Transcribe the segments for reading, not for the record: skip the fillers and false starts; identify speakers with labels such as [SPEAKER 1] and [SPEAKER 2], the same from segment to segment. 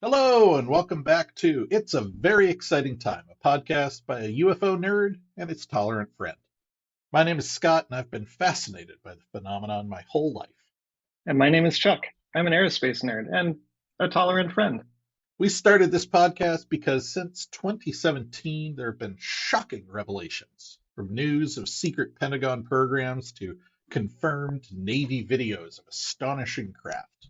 [SPEAKER 1] Hello, and welcome back to It's a Very Exciting Time, a podcast by a UFO nerd and its tolerant friend. My name is Scott, and I've been fascinated by the phenomenon my whole life.
[SPEAKER 2] And my name is Chuck. I'm an aerospace nerd and a tolerant friend.
[SPEAKER 1] We started this podcast because since 2017, there have been shocking revelations, from news of secret Pentagon programs to confirmed Navy videos of astonishing craft.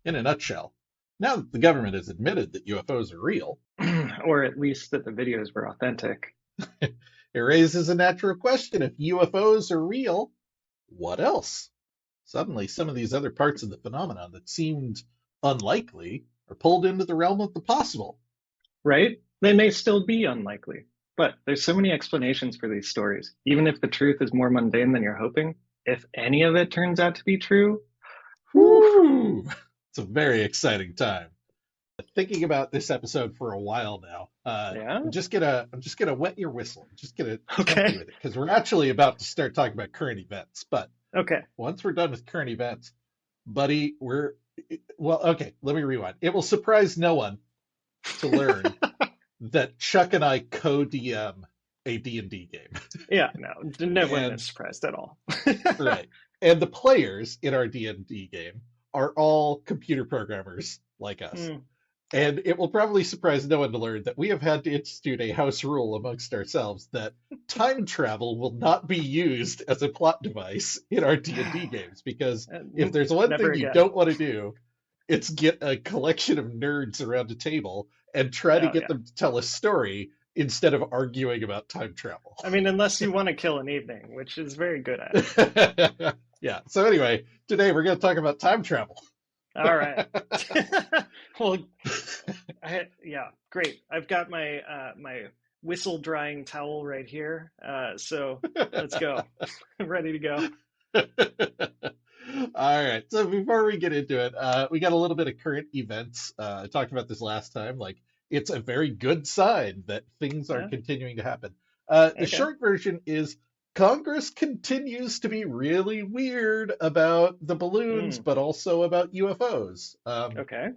[SPEAKER 1] In a nutshell, now that the government has admitted that UFOs are real,
[SPEAKER 2] Or at least that the videos were authentic.
[SPEAKER 1] it raises a natural question. If UFOs are real, what else? Suddenly, some of these other parts of the phenomenon that seemed unlikely are pulled into the realm of the possible.
[SPEAKER 2] Right? They may still be unlikely. But there's so many explanations for these stories. Even if the truth is more mundane than you're hoping, if any of it turns out to be true, whew,
[SPEAKER 1] Woo! It's a very exciting time. Thinking about this episode for a while now.
[SPEAKER 2] yeah,
[SPEAKER 1] I'm just gonna wet your whistle. I'm just gonna tempt you
[SPEAKER 2] okay,
[SPEAKER 1] with it because we're actually about to start talking about current events. But
[SPEAKER 2] okay.
[SPEAKER 1] once we're done with current events, buddy, okay. Let me rewind. It will surprise no one to learn that Chuck and I co-DM a D&D game.
[SPEAKER 2] Yeah, no, no one
[SPEAKER 1] And
[SPEAKER 2] is surprised at all.
[SPEAKER 1] right. And the players in our D&D game are all computer programmers like us.
[SPEAKER 2] Hmm, yeah,
[SPEAKER 1] And it will probably surprise no one to learn that we have had to institute a house rule amongst ourselves that time travel will not be used as a plot device in our D&D games, because if there's one
[SPEAKER 2] never
[SPEAKER 1] thing you
[SPEAKER 2] again.
[SPEAKER 1] don't want to do, it's get a collection of nerds around a table and try to
[SPEAKER 2] Oh,
[SPEAKER 1] get
[SPEAKER 2] yeah.
[SPEAKER 1] them to tell a story instead of arguing about time travel.
[SPEAKER 2] I mean, unless you want to kill an evening, which is very good at.
[SPEAKER 1] Yeah. So anyway, today we're going to talk about time travel.
[SPEAKER 2] All right. Well, yeah, great. I've got my my whistle drying towel right here. So let's go. I'm ready to go.
[SPEAKER 1] All right. So before we get into it, we got a little bit of current events. I talked about this last time. Like, it's a very good sign that things are
[SPEAKER 2] Yeah.
[SPEAKER 1] continuing to happen. The
[SPEAKER 2] Okay.
[SPEAKER 1] short version is Congress continues to be really weird about the balloons,
[SPEAKER 2] Mm,
[SPEAKER 1] but also about UFOs.
[SPEAKER 2] okay.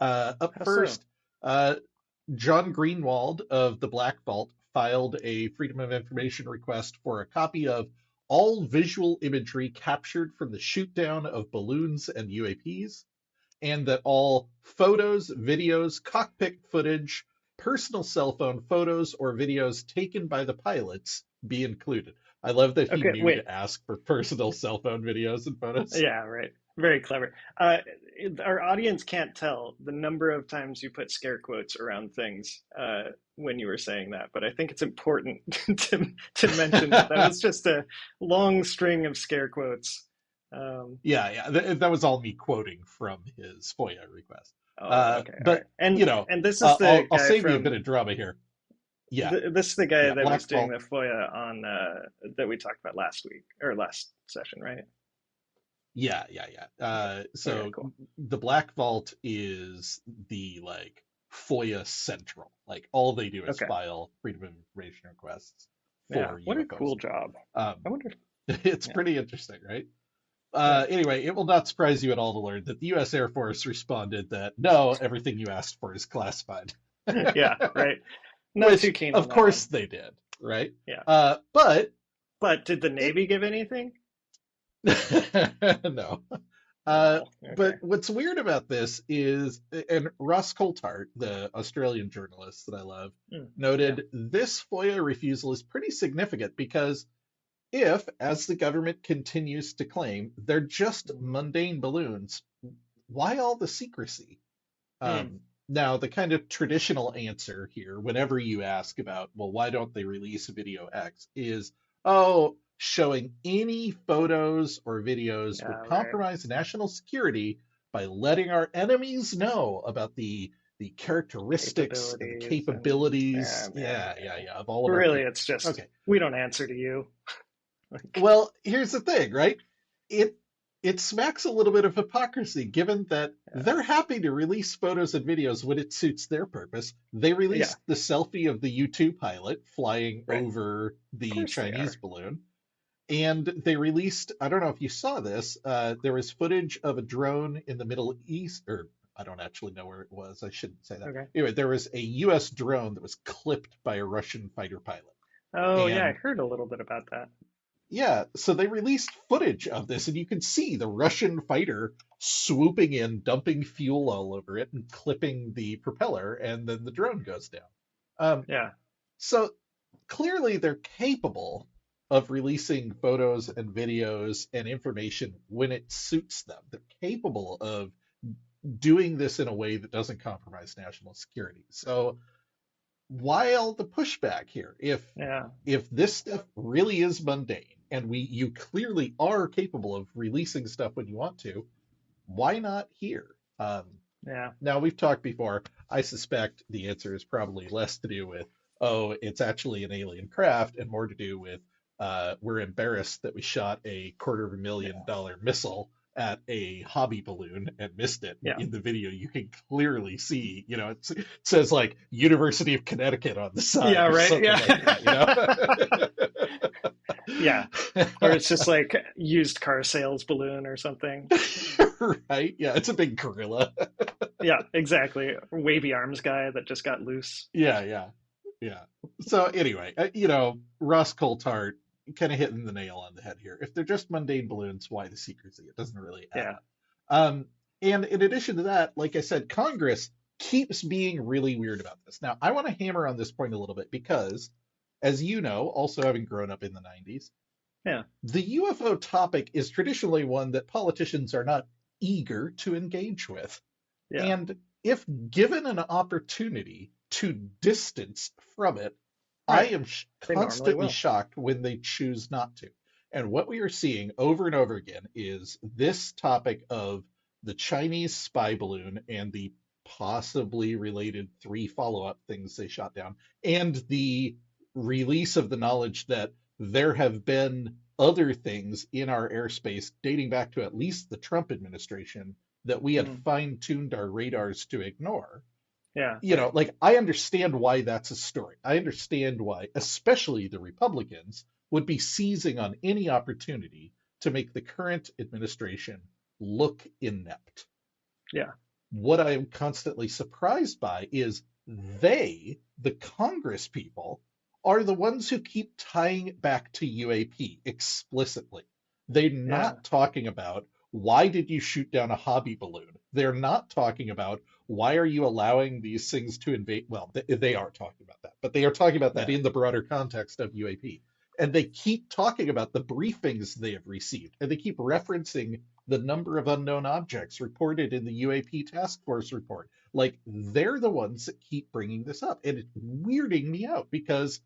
[SPEAKER 1] Up
[SPEAKER 2] How so?
[SPEAKER 1] first, uh, John Greenwald of the Black Vault filed a Freedom of Information request for a copy of all visual imagery captured from the shootdown of balloons and UAPs, and that all photos, videos, cockpit footage, personal cell phone photos, or videos taken by the pilots be included. I love that he
[SPEAKER 2] Okay.
[SPEAKER 1] knew
[SPEAKER 2] Wait.
[SPEAKER 1] to ask for personal cell phone videos and photos.
[SPEAKER 2] Yeah. Right. Very clever. Our audience can't tell the number of times you put scare quotes around things when you were saying that, but I think it's important to mention that that was just a long string of scare quotes. Um,
[SPEAKER 1] Yeah, that was all me quoting from his FOIA request.
[SPEAKER 2] oh, okay, all right.
[SPEAKER 1] But you know,
[SPEAKER 2] And this is the
[SPEAKER 1] I'll
[SPEAKER 2] guy
[SPEAKER 1] save you a
[SPEAKER 2] from
[SPEAKER 1] bit of drama here. Yeah,
[SPEAKER 2] this is the guy
[SPEAKER 1] yeah,
[SPEAKER 2] that was
[SPEAKER 1] Black
[SPEAKER 2] doing
[SPEAKER 1] Vault.
[SPEAKER 2] the FOIA on that we talked about last week or last session, right?
[SPEAKER 1] Yeah.
[SPEAKER 2] Okay. Okay,
[SPEAKER 1] So
[SPEAKER 2] cool.
[SPEAKER 1] the Black Vault is the like FOIA central. Like, all they do is
[SPEAKER 2] Okay.
[SPEAKER 1] file Freedom of Information requests
[SPEAKER 2] Yeah.
[SPEAKER 1] for
[SPEAKER 2] What a
[SPEAKER 1] UFOs.
[SPEAKER 2] cool job. I
[SPEAKER 1] Um,
[SPEAKER 2] wonder.
[SPEAKER 1] it's
[SPEAKER 2] Yeah.
[SPEAKER 1] pretty interesting, right?
[SPEAKER 2] Yeah.
[SPEAKER 1] Anyway, it will not surprise you at all to learn that the U.S. Air Force responded that no, everything you asked for is classified.
[SPEAKER 2] Yeah, right. Not too
[SPEAKER 1] Which,
[SPEAKER 2] keen
[SPEAKER 1] of
[SPEAKER 2] on that one.
[SPEAKER 1] course, they did, right?
[SPEAKER 2] Yeah.
[SPEAKER 1] But
[SPEAKER 2] But did the
[SPEAKER 1] it
[SPEAKER 2] Navy give anything?
[SPEAKER 1] no.
[SPEAKER 2] No.
[SPEAKER 1] But
[SPEAKER 2] Okay.
[SPEAKER 1] what's weird about this is, and Ross Coulthart, the Australian journalist that I love,
[SPEAKER 2] Mm, yeah.
[SPEAKER 1] noted this FOIA refusal is pretty significant because if, as the government continues to claim, they're just mundane balloons, why all the secrecy?
[SPEAKER 2] Mm,
[SPEAKER 1] Now, the kind of traditional answer here, whenever you ask about, well, why don't they release video X, is, oh, showing any photos or videos would
[SPEAKER 2] yeah, right.
[SPEAKER 1] compromise national security by letting our enemies know about the characteristics and the
[SPEAKER 2] Capabilities and
[SPEAKER 1] capabilities, of all of our
[SPEAKER 2] really,
[SPEAKER 1] people.
[SPEAKER 2] it's just
[SPEAKER 1] Okay,
[SPEAKER 2] we don't answer to you. Like,
[SPEAKER 1] well, here's the thing, right? It it smacks a little bit of hypocrisy, given that
[SPEAKER 2] yeah,
[SPEAKER 1] they're happy to release photos and videos when it suits their purpose. They
[SPEAKER 2] yeah,
[SPEAKER 1] released the selfie of the U-2 pilot flying
[SPEAKER 2] right.
[SPEAKER 1] over
[SPEAKER 2] Of
[SPEAKER 1] the
[SPEAKER 2] course they
[SPEAKER 1] Chinese
[SPEAKER 2] are.
[SPEAKER 1] balloon. And they released, I don't know if you saw this, there was footage of a drone in the Middle East, or I don't actually know where it was. I shouldn't say that.
[SPEAKER 2] Okay.
[SPEAKER 1] Anyway, there was a U.S. drone that was clipped by a Russian fighter pilot.
[SPEAKER 2] Oh, yeah, I
[SPEAKER 1] And
[SPEAKER 2] heard a little bit about that.
[SPEAKER 1] yeah, so they released footage of this, and you can see the Russian fighter swooping in, dumping fuel all over it, and clipping the propeller, and then the drone goes down. Um,
[SPEAKER 2] Yeah.
[SPEAKER 1] so clearly they're capable of releasing photos and videos and information when it suits them. They're capable of doing this in a way that doesn't compromise national security. So why all the pushback here?
[SPEAKER 2] Yeah.
[SPEAKER 1] If this stuff really is mundane and you clearly are capable of releasing stuff when you want to, why not here?
[SPEAKER 2] Yeah.
[SPEAKER 1] Now we've talked before. I suspect the answer is probably less to do with, oh, it's actually an alien craft, and more to do with, we're embarrassed that we shot a $250,000 missile at a hobby balloon and missed it.
[SPEAKER 2] Yeah.
[SPEAKER 1] In the video, you can clearly see, it says like University of Connecticut on the side
[SPEAKER 2] Yeah,
[SPEAKER 1] or
[SPEAKER 2] right.
[SPEAKER 1] something like
[SPEAKER 2] Yeah.
[SPEAKER 1] that,
[SPEAKER 2] Yeah. Or it's just like used car sales balloon or something.
[SPEAKER 1] right? Yeah, it's a big gorilla.
[SPEAKER 2] Yeah, exactly. Wavy arms guy that just got loose.
[SPEAKER 1] Yeah, yeah, yeah. So anyway, Ross Coulthart kind of hitting the nail on the head here. If they're just mundane balloons, why the secrecy? It doesn't really add
[SPEAKER 2] Yeah.
[SPEAKER 1] up. Um, and in addition to that, like I said, Congress keeps being really weird about this. Now, I want to hammer on this point a little bit because, as you know, also having grown up in the 90s,
[SPEAKER 2] Yeah.
[SPEAKER 1] the UFO topic is traditionally one that politicians are not eager to engage with.
[SPEAKER 2] Yeah.
[SPEAKER 1] And if given an opportunity to distance from it, I
[SPEAKER 2] Right.
[SPEAKER 1] am
[SPEAKER 2] They normally
[SPEAKER 1] constantly
[SPEAKER 2] will.
[SPEAKER 1] shocked when they choose not to. And what we are seeing over and over again is this topic of the Chinese spy balloon and the possibly related 3 follow-up things they shot down, and the release of the knowledge that there have been other things in our airspace dating back to at least the Trump administration that we had
[SPEAKER 2] Mm.
[SPEAKER 1] fine-tuned our radars to ignore.
[SPEAKER 2] Yeah. Right.
[SPEAKER 1] Like I understand why that's a story. I understand why, especially the Republicans, would be seizing on any opportunity to make the current administration look inept.
[SPEAKER 2] Yeah.
[SPEAKER 1] What I am constantly surprised by is the Congress people, are the ones who keep tying it back to UAP explicitly. They're
[SPEAKER 2] Yeah.
[SPEAKER 1] not talking about why did you shoot down a hobby balloon? They're not talking about why are you allowing these things to invade? Well, they are talking about that, but they are talking about that
[SPEAKER 2] Yeah.
[SPEAKER 1] in the broader context of UAP. And they keep talking about the briefings they have received, and they keep referencing the number of unknown objects reported in the UAP task force report. Like they're the ones that keep bringing this up, and it's weirding me out because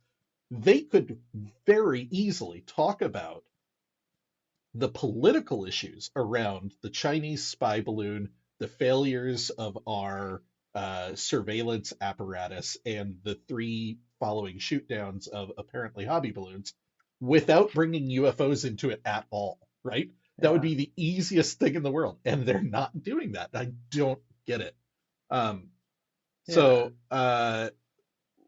[SPEAKER 1] they could very easily talk about the political issues around the Chinese spy balloon, the failures of our surveillance apparatus, and the 3 following shootdowns of apparently hobby balloons without bringing UFOs into it at all, right? That would
[SPEAKER 2] Yeah.
[SPEAKER 1] be the easiest thing in the world, and they're not doing that. I don't get it. Um,
[SPEAKER 2] Yeah.
[SPEAKER 1] so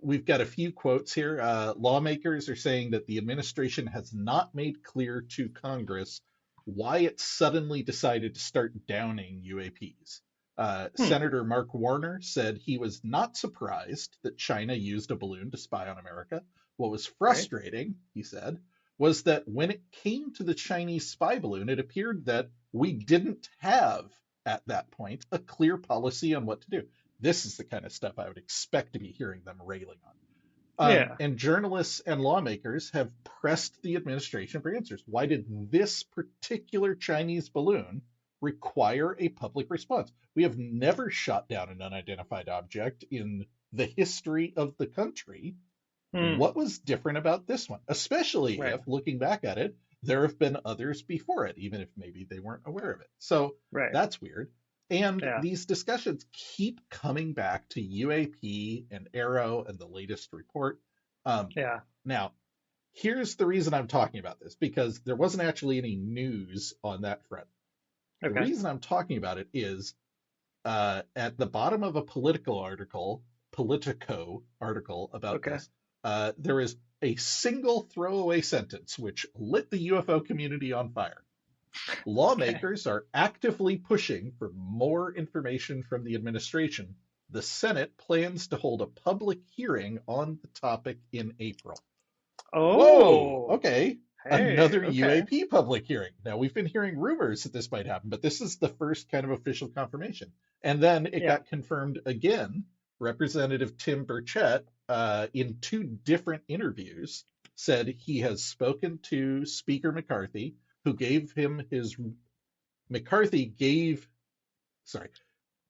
[SPEAKER 1] we've got a few quotes here. Lawmakers are saying that the administration has not made clear to Congress why it suddenly decided to start downing UAPs.
[SPEAKER 2] Hmm.
[SPEAKER 1] Senator Mark Warner said he was not surprised that China used a balloon to spy on America. What was
[SPEAKER 2] Right.
[SPEAKER 1] frustrating, he said, was that when it came to the Chinese spy balloon, it appeared that we didn't have, at that point, a clear policy on what to do. This is the kind of stuff I would expect to be hearing them railing on.
[SPEAKER 2] Yeah.
[SPEAKER 1] And journalists and lawmakers have pressed the administration for answers. Why did this particular Chinese balloon require a public response? We have never shot down an unidentified object in the history of the country.
[SPEAKER 2] Hmm.
[SPEAKER 1] What was different about this one? Especially
[SPEAKER 2] Right.
[SPEAKER 1] if, looking back at it, there have been others before it, even if maybe they weren't aware of it. So
[SPEAKER 2] Right.
[SPEAKER 1] that's weird. And
[SPEAKER 2] Yeah.
[SPEAKER 1] these discussions keep coming back to UAP and Arrow and the latest report. Um,
[SPEAKER 2] Yeah.
[SPEAKER 1] Now, here's the reason I'm talking about this, because there wasn't actually any news on that front. The
[SPEAKER 2] Okay.
[SPEAKER 1] reason I'm talking about it is at the bottom of a Politico article about
[SPEAKER 2] Okay.
[SPEAKER 1] this, there is a single throwaway sentence which lit the UFO community on fire.
[SPEAKER 2] Okay.
[SPEAKER 1] Lawmakers are actively pushing for more information from the administration. The Senate plans to hold a public hearing on the topic in April. Whoa,
[SPEAKER 2] Oh,
[SPEAKER 1] okay.
[SPEAKER 2] hey,
[SPEAKER 1] Another
[SPEAKER 2] okay.
[SPEAKER 1] UAP public hearing. Now, we've been hearing rumors that this might happen, but this is the first kind of official confirmation. And then it
[SPEAKER 2] Yeah.
[SPEAKER 1] got confirmed again. Representative Tim Burchett, in two different interviews, said he has spoken to Speaker McCarthy, who gave him his. McCarthy gave, sorry,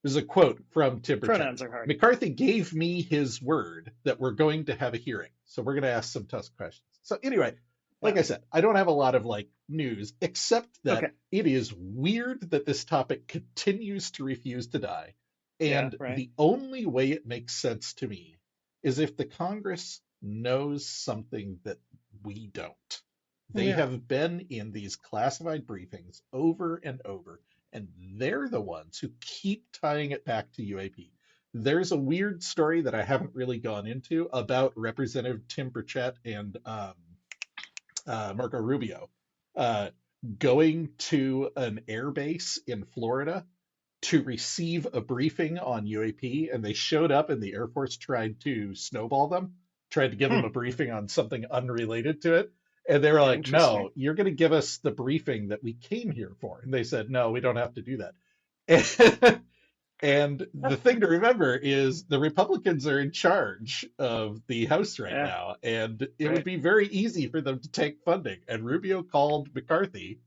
[SPEAKER 1] this is a quote from Tim Burchett.
[SPEAKER 2] Pronouns are hard.
[SPEAKER 1] McCarthy gave me his word that we're going to have a hearing. So we're going to ask some tough questions. So anyway, like
[SPEAKER 2] Yeah.
[SPEAKER 1] I said, I don't have a lot of like news except that
[SPEAKER 2] Okay.
[SPEAKER 1] it is weird that this topic continues to refuse to die.
[SPEAKER 2] Yeah,
[SPEAKER 1] And
[SPEAKER 2] right.
[SPEAKER 1] the only way it makes sense to me is if the Congress knows something that we don't. They
[SPEAKER 2] Yeah.
[SPEAKER 1] have been in these classified briefings over and over, and they're the ones who keep tying it back to UAP. There's a weird story that I haven't really gone into about Representative Tim Burchett and Marco Rubio uh, going to an air base in Florida to receive a briefing on UAP, and they showed up, and the Air Force tried to snowball them, tried to give them a
[SPEAKER 2] Hmm.
[SPEAKER 1] briefing on something unrelated to it. And they were like,
[SPEAKER 2] Interesting.
[SPEAKER 1] no, you're going to give us the briefing that we came here for. And they said, no, we don't have to do that. And the thing to remember is the Republicans are in charge of the House right
[SPEAKER 2] Yeah,
[SPEAKER 1] now, and it would
[SPEAKER 2] right.
[SPEAKER 1] be very easy for them to take funding. And Rubio called McCarthy,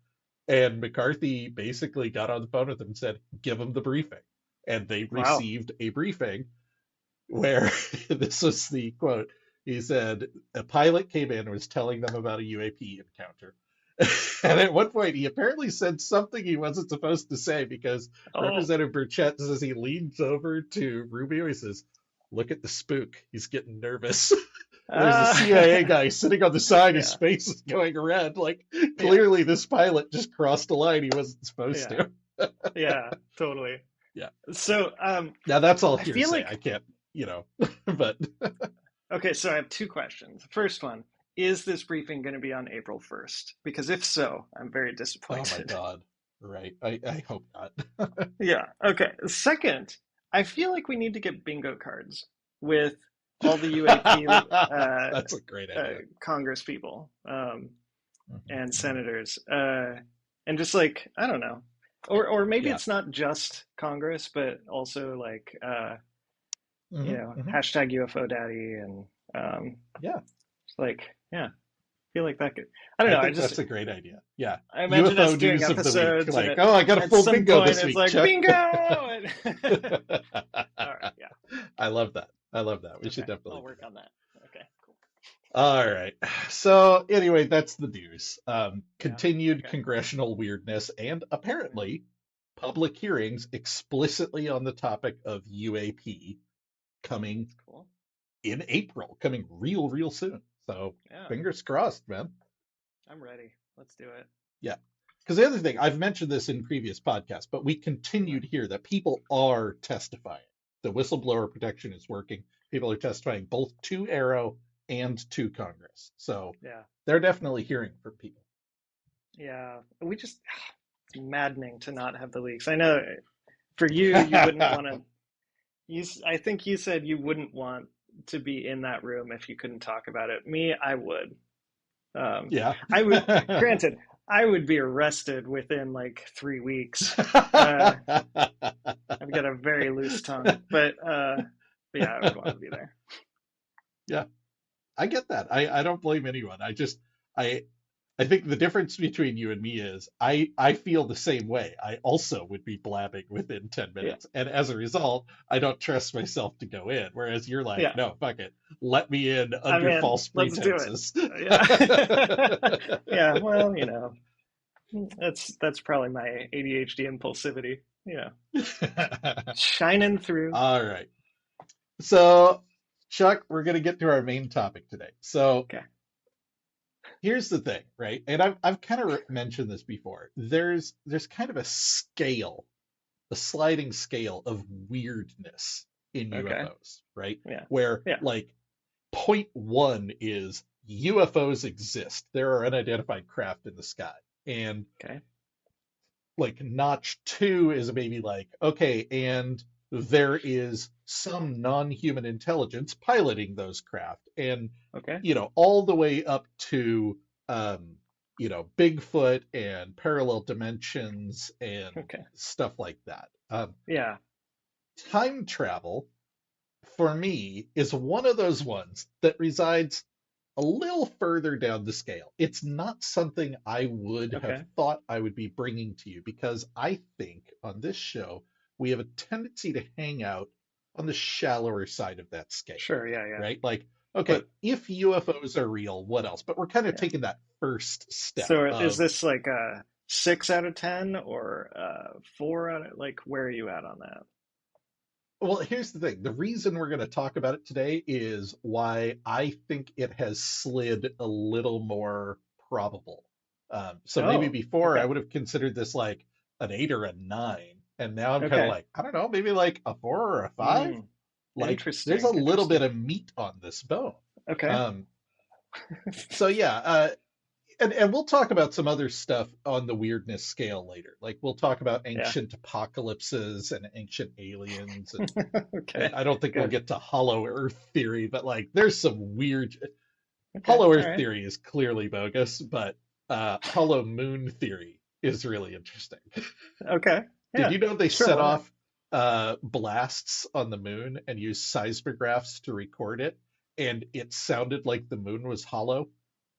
[SPEAKER 1] and McCarthy basically got on the phone with him and said, give him the briefing. And they
[SPEAKER 2] Wow.
[SPEAKER 1] received a briefing where this was the quote. He said, a pilot came in and was telling them about a UAP encounter. And at one point, he apparently said something he wasn't supposed to say because
[SPEAKER 2] Oh.
[SPEAKER 1] Representative Burchett says he leans over to Rubio. He says, look at the spook. He's getting nervous. And there's a CIA
[SPEAKER 2] Ah.
[SPEAKER 1] guy sitting on the side. His
[SPEAKER 2] Yeah.
[SPEAKER 1] face is going red. Like,
[SPEAKER 2] Yeah.
[SPEAKER 1] clearly, this pilot just crossed a line he wasn't supposed
[SPEAKER 2] Yeah.
[SPEAKER 1] to.
[SPEAKER 2] Yeah. Totally.
[SPEAKER 1] Yeah.
[SPEAKER 2] So,
[SPEAKER 1] Now, that's all
[SPEAKER 2] I feel
[SPEAKER 1] hearsay.
[SPEAKER 2] like
[SPEAKER 1] I can't, but
[SPEAKER 2] okay, so I have two questions. The first one, is this briefing going to be on April 1st? Because if so, I'm very
[SPEAKER 1] oh my
[SPEAKER 2] disappointed.
[SPEAKER 1] God. Right. I hope not.
[SPEAKER 2] Yeah. Okay. Second, I feel like we need to get bingo cards with all the UAP
[SPEAKER 1] That's a great
[SPEAKER 2] uh,
[SPEAKER 1] idea.
[SPEAKER 2] Congress people
[SPEAKER 1] Mhm,
[SPEAKER 2] and
[SPEAKER 1] mhm.
[SPEAKER 2] senators, and just like I don't know, or maybe
[SPEAKER 1] Yeah.
[SPEAKER 2] it's not just Congress, but also like
[SPEAKER 1] Hmm, hmm.
[SPEAKER 2] hashtag UFO Daddy and um,
[SPEAKER 1] Yeah.
[SPEAKER 2] like yeah, I feel like that could. I don't
[SPEAKER 1] I
[SPEAKER 2] know.
[SPEAKER 1] think that's a great idea. Yeah.
[SPEAKER 2] I imagine us
[SPEAKER 1] UFO
[SPEAKER 2] doing
[SPEAKER 1] news of the week.
[SPEAKER 2] episodes, and
[SPEAKER 1] Like, oh, I got a
[SPEAKER 2] at
[SPEAKER 1] full
[SPEAKER 2] some
[SPEAKER 1] bingo
[SPEAKER 2] point
[SPEAKER 1] this
[SPEAKER 2] it's
[SPEAKER 1] week,
[SPEAKER 2] like
[SPEAKER 1] Chuck.
[SPEAKER 2] bingo. And all right, yeah,
[SPEAKER 1] I love that. I love that. We should
[SPEAKER 2] okay,
[SPEAKER 1] definitely
[SPEAKER 2] I'll
[SPEAKER 1] do
[SPEAKER 2] work
[SPEAKER 1] that.
[SPEAKER 2] on that. Okay, cool.
[SPEAKER 1] All right. So anyway, that's the news.
[SPEAKER 2] Yeah,
[SPEAKER 1] Continued
[SPEAKER 2] okay,
[SPEAKER 1] congressional weirdness and
[SPEAKER 2] right.
[SPEAKER 1] apparently public hearings explicitly on the topic of UAP coming
[SPEAKER 2] That's cool.
[SPEAKER 1] in April, coming real soon. So
[SPEAKER 2] Yeah,
[SPEAKER 1] fingers crossed, man.
[SPEAKER 2] I'm ready. Let's do it.
[SPEAKER 1] Yeah. Because the other thing, I've mentioned this in previous podcasts, but we
[SPEAKER 2] Yeah,
[SPEAKER 1] continue to hear that people are testifying. The whistleblower protection is working. People are testifying both to Arrow and to Congress. So
[SPEAKER 2] yeah,
[SPEAKER 1] they're definitely hearing from people.
[SPEAKER 2] yeah. We just it's maddening to not have the leaks. I know for you, you wouldn't want to. I think you said you wouldn't want to be in that room if you couldn't talk about it. Me, I would. Um,
[SPEAKER 1] Yeah.
[SPEAKER 2] I would, granted, I would be arrested within like 3 weeks. Uh, I've got a very loose tongue, but yeah, I would want to be there.
[SPEAKER 1] Yeah, I get that. I don't blame anyone. I I think the difference between you and me is I feel the same way. I also would be blabbing within 10
[SPEAKER 2] Yeah,
[SPEAKER 1] minutes. And as a result, I don't trust myself to go in. Whereas you're like,
[SPEAKER 2] yeah.
[SPEAKER 1] no, fuck it. Let me in
[SPEAKER 2] I'm
[SPEAKER 1] under
[SPEAKER 2] in.
[SPEAKER 1] false
[SPEAKER 2] Let's do it.
[SPEAKER 1] pretenses.
[SPEAKER 2] Yeah, yeah. Well, that's probably my ADHD impulsivity. Shining through.
[SPEAKER 1] All right. So, Chuck, we're going to get to our main topic today. So,
[SPEAKER 2] Okay.
[SPEAKER 1] here's the thing, right? And I've kind of mentioned this before. There's kind of a scale, a sliding scale of weirdness in
[SPEAKER 2] Okay.
[SPEAKER 1] UFOs, right?
[SPEAKER 2] Yeah.
[SPEAKER 1] Where
[SPEAKER 2] Yeah.
[SPEAKER 1] like point one is UFOs exist. There are unidentified craft in the sky. And
[SPEAKER 2] Okay.
[SPEAKER 1] like notch two is maybe like, okay, and there is some non-human intelligence piloting those craft, and
[SPEAKER 2] Okay.
[SPEAKER 1] all the way up to um, Bigfoot and parallel dimensions and
[SPEAKER 2] Okay.
[SPEAKER 1] stuff like that.
[SPEAKER 2] Yeah.
[SPEAKER 1] Time travel for me is one of those ones that resides a little further down the scale. It's not something I would have
[SPEAKER 2] Okay.
[SPEAKER 1] thought I would be bringing to you because I think on this show we have a tendency to hang out on the shallower side of that scale,
[SPEAKER 2] Sure. Yeah. Yeah.
[SPEAKER 1] right? Like, okay,
[SPEAKER 2] But
[SPEAKER 1] if UFOs are real, what else? But we're kind of
[SPEAKER 2] yeah.
[SPEAKER 1] taking that first step
[SPEAKER 2] So is
[SPEAKER 1] of,
[SPEAKER 2] this like a 6 out of 10 or 4 out of, like, where are you at on that?
[SPEAKER 1] well, here's the thing. The reason we're going to talk about it today is why I think it has slid a little more probable. So maybe
[SPEAKER 2] Oh,
[SPEAKER 1] before I
[SPEAKER 2] okay.
[SPEAKER 1] would have considered this like an 8 or a 9. And now I'm kind of
[SPEAKER 2] Okay.
[SPEAKER 1] like, I don't know, maybe like a 4 or a 5.
[SPEAKER 2] Hmm.
[SPEAKER 1] Like there's a
[SPEAKER 2] Interesting.
[SPEAKER 1] little bit
[SPEAKER 2] Interesting.
[SPEAKER 1] of meat on this bone.
[SPEAKER 2] Okay.
[SPEAKER 1] Um, so yeah, and we'll talk about some other stuff on the weirdness scale later. Like we'll talk about
[SPEAKER 2] Yeah.
[SPEAKER 1] ancient apocalypses and ancient aliens and
[SPEAKER 2] Okay.
[SPEAKER 1] I don't think we'll
[SPEAKER 2] Good.
[SPEAKER 1] get to hollow earth theory, but like there's some weird
[SPEAKER 2] Okay.
[SPEAKER 1] hollow
[SPEAKER 2] All
[SPEAKER 1] earth
[SPEAKER 2] right.
[SPEAKER 1] theory is clearly bogus, but hollow moon theory is really interesting.
[SPEAKER 2] Okay.
[SPEAKER 1] Did
[SPEAKER 2] Yeah.
[SPEAKER 1] you know they
[SPEAKER 2] Sure.
[SPEAKER 1] set
[SPEAKER 2] Why not?
[SPEAKER 1] off blasts on the moon and used seismographs to record it, and it sounded like the moon was hollow,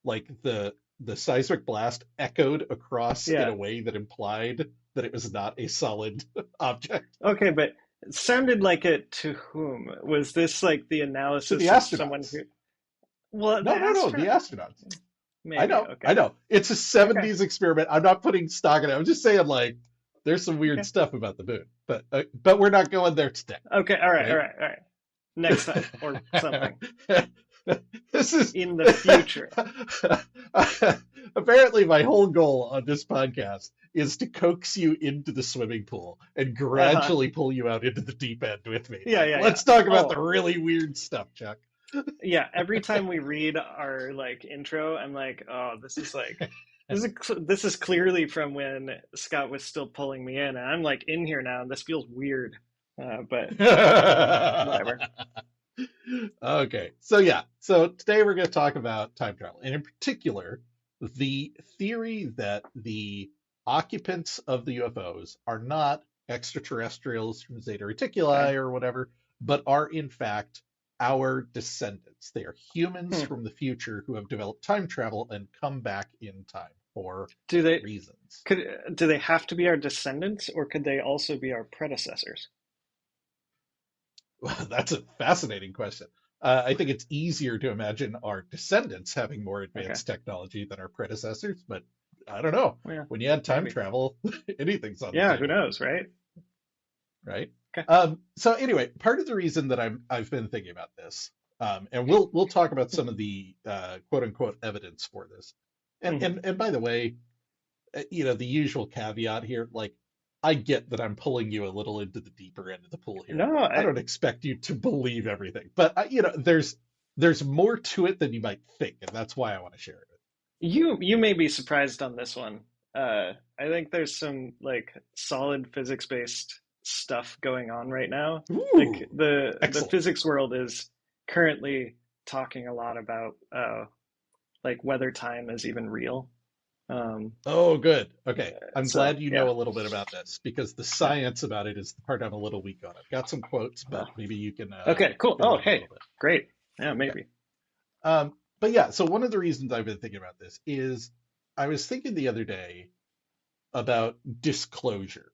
[SPEAKER 1] like the seismic blast echoed across in a
[SPEAKER 2] Yeah.
[SPEAKER 1] way that implied that it was not a solid object.
[SPEAKER 2] Okay, but it sounded like it to whom? Was this like the
[SPEAKER 1] To the
[SPEAKER 2] analysis of someone
[SPEAKER 1] astronauts.
[SPEAKER 2] who? Well, the
[SPEAKER 1] No, the
[SPEAKER 2] astro.
[SPEAKER 1] astronauts.
[SPEAKER 2] Maybe.
[SPEAKER 1] I
[SPEAKER 2] Okay.
[SPEAKER 1] know. It's a
[SPEAKER 2] Okay.
[SPEAKER 1] 70s experiment. I'm not putting stock in it. I'm just saying, like, there's some weird
[SPEAKER 2] Okay.
[SPEAKER 1] stuff about the moon, but we're not going there today,
[SPEAKER 2] Okay. All right. All
[SPEAKER 1] right?
[SPEAKER 2] right. All right. Next time or something
[SPEAKER 1] This is
[SPEAKER 2] in the future.
[SPEAKER 1] apparently my whole goal on this podcast is to coax you into the swimming pool and
[SPEAKER 2] Uh-huh.
[SPEAKER 1] gradually pull you out into the deep end with me.
[SPEAKER 2] Yeah.
[SPEAKER 1] Like,
[SPEAKER 2] Yeah. Yeah.
[SPEAKER 1] let's talk about the
[SPEAKER 2] Oh,
[SPEAKER 1] really weird stuff, Chuck.
[SPEAKER 2] yeah. Every time we read our like intro, I'm like, oh, this is clearly from when Scott was still pulling me in, and I'm like in here now, and this feels weird. But whatever.
[SPEAKER 1] Okay, so yeah, so today we're going to talk about time travel, and in particular, the theory that the occupants of the UFOs are not extraterrestrials from Zeta
[SPEAKER 2] Okay.
[SPEAKER 1] Reticuli or whatever, but are in fact our descendants. They are humans
[SPEAKER 2] Hmm.
[SPEAKER 1] from the future who have developed time travel and come back in time for
[SPEAKER 2] Do they
[SPEAKER 1] reasons.
[SPEAKER 2] do they have to be our descendants, or could they also be our predecessors?
[SPEAKER 1] Well, that's a fascinating question. I think it's easier to imagine our descendants having more
[SPEAKER 2] Okay.
[SPEAKER 1] advanced technology than our predecessors, but I don't know.
[SPEAKER 2] Well, yeah,
[SPEAKER 1] When you add time
[SPEAKER 2] maybe.
[SPEAKER 1] travel, anything's on the
[SPEAKER 2] Yeah, who
[SPEAKER 1] table,
[SPEAKER 2] knows, right?
[SPEAKER 1] right?
[SPEAKER 2] Okay.
[SPEAKER 1] So anyway, part of the reason that I've been thinking about this, and we'll talk about some of the quote unquote evidence for this,
[SPEAKER 2] Hmm.
[SPEAKER 1] and by the way, the usual caveat here, like I get that I'm pulling you a little into the deeper end of the pool here.
[SPEAKER 2] No,
[SPEAKER 1] I don't expect you to believe everything, but there's more to it than you might think, and that's why I want to share it.
[SPEAKER 2] you may be surprised on this one. I think there's some like solid physics-based stuff going on right now. Like
[SPEAKER 1] Ooh,
[SPEAKER 2] the
[SPEAKER 1] excellent.
[SPEAKER 2] physics world is currently talking a lot about like whether time is even real. Um,
[SPEAKER 1] Oh, good. Okay, I'm
[SPEAKER 2] so
[SPEAKER 1] glad you
[SPEAKER 2] yeah,
[SPEAKER 1] know a little bit about this because the
[SPEAKER 2] yeah.
[SPEAKER 1] science about it is the part I'm a little weak on. I've got some quotes, but
[SPEAKER 2] Well,
[SPEAKER 1] maybe you can
[SPEAKER 2] okay, cool.
[SPEAKER 1] fill
[SPEAKER 2] Oh,
[SPEAKER 1] in a
[SPEAKER 2] hey,
[SPEAKER 1] little bit.
[SPEAKER 2] great. Yeah,
[SPEAKER 1] Okay.
[SPEAKER 2] maybe.
[SPEAKER 1] But yeah, so one of the reasons I've been thinking about this is I was thinking the other day about disclosure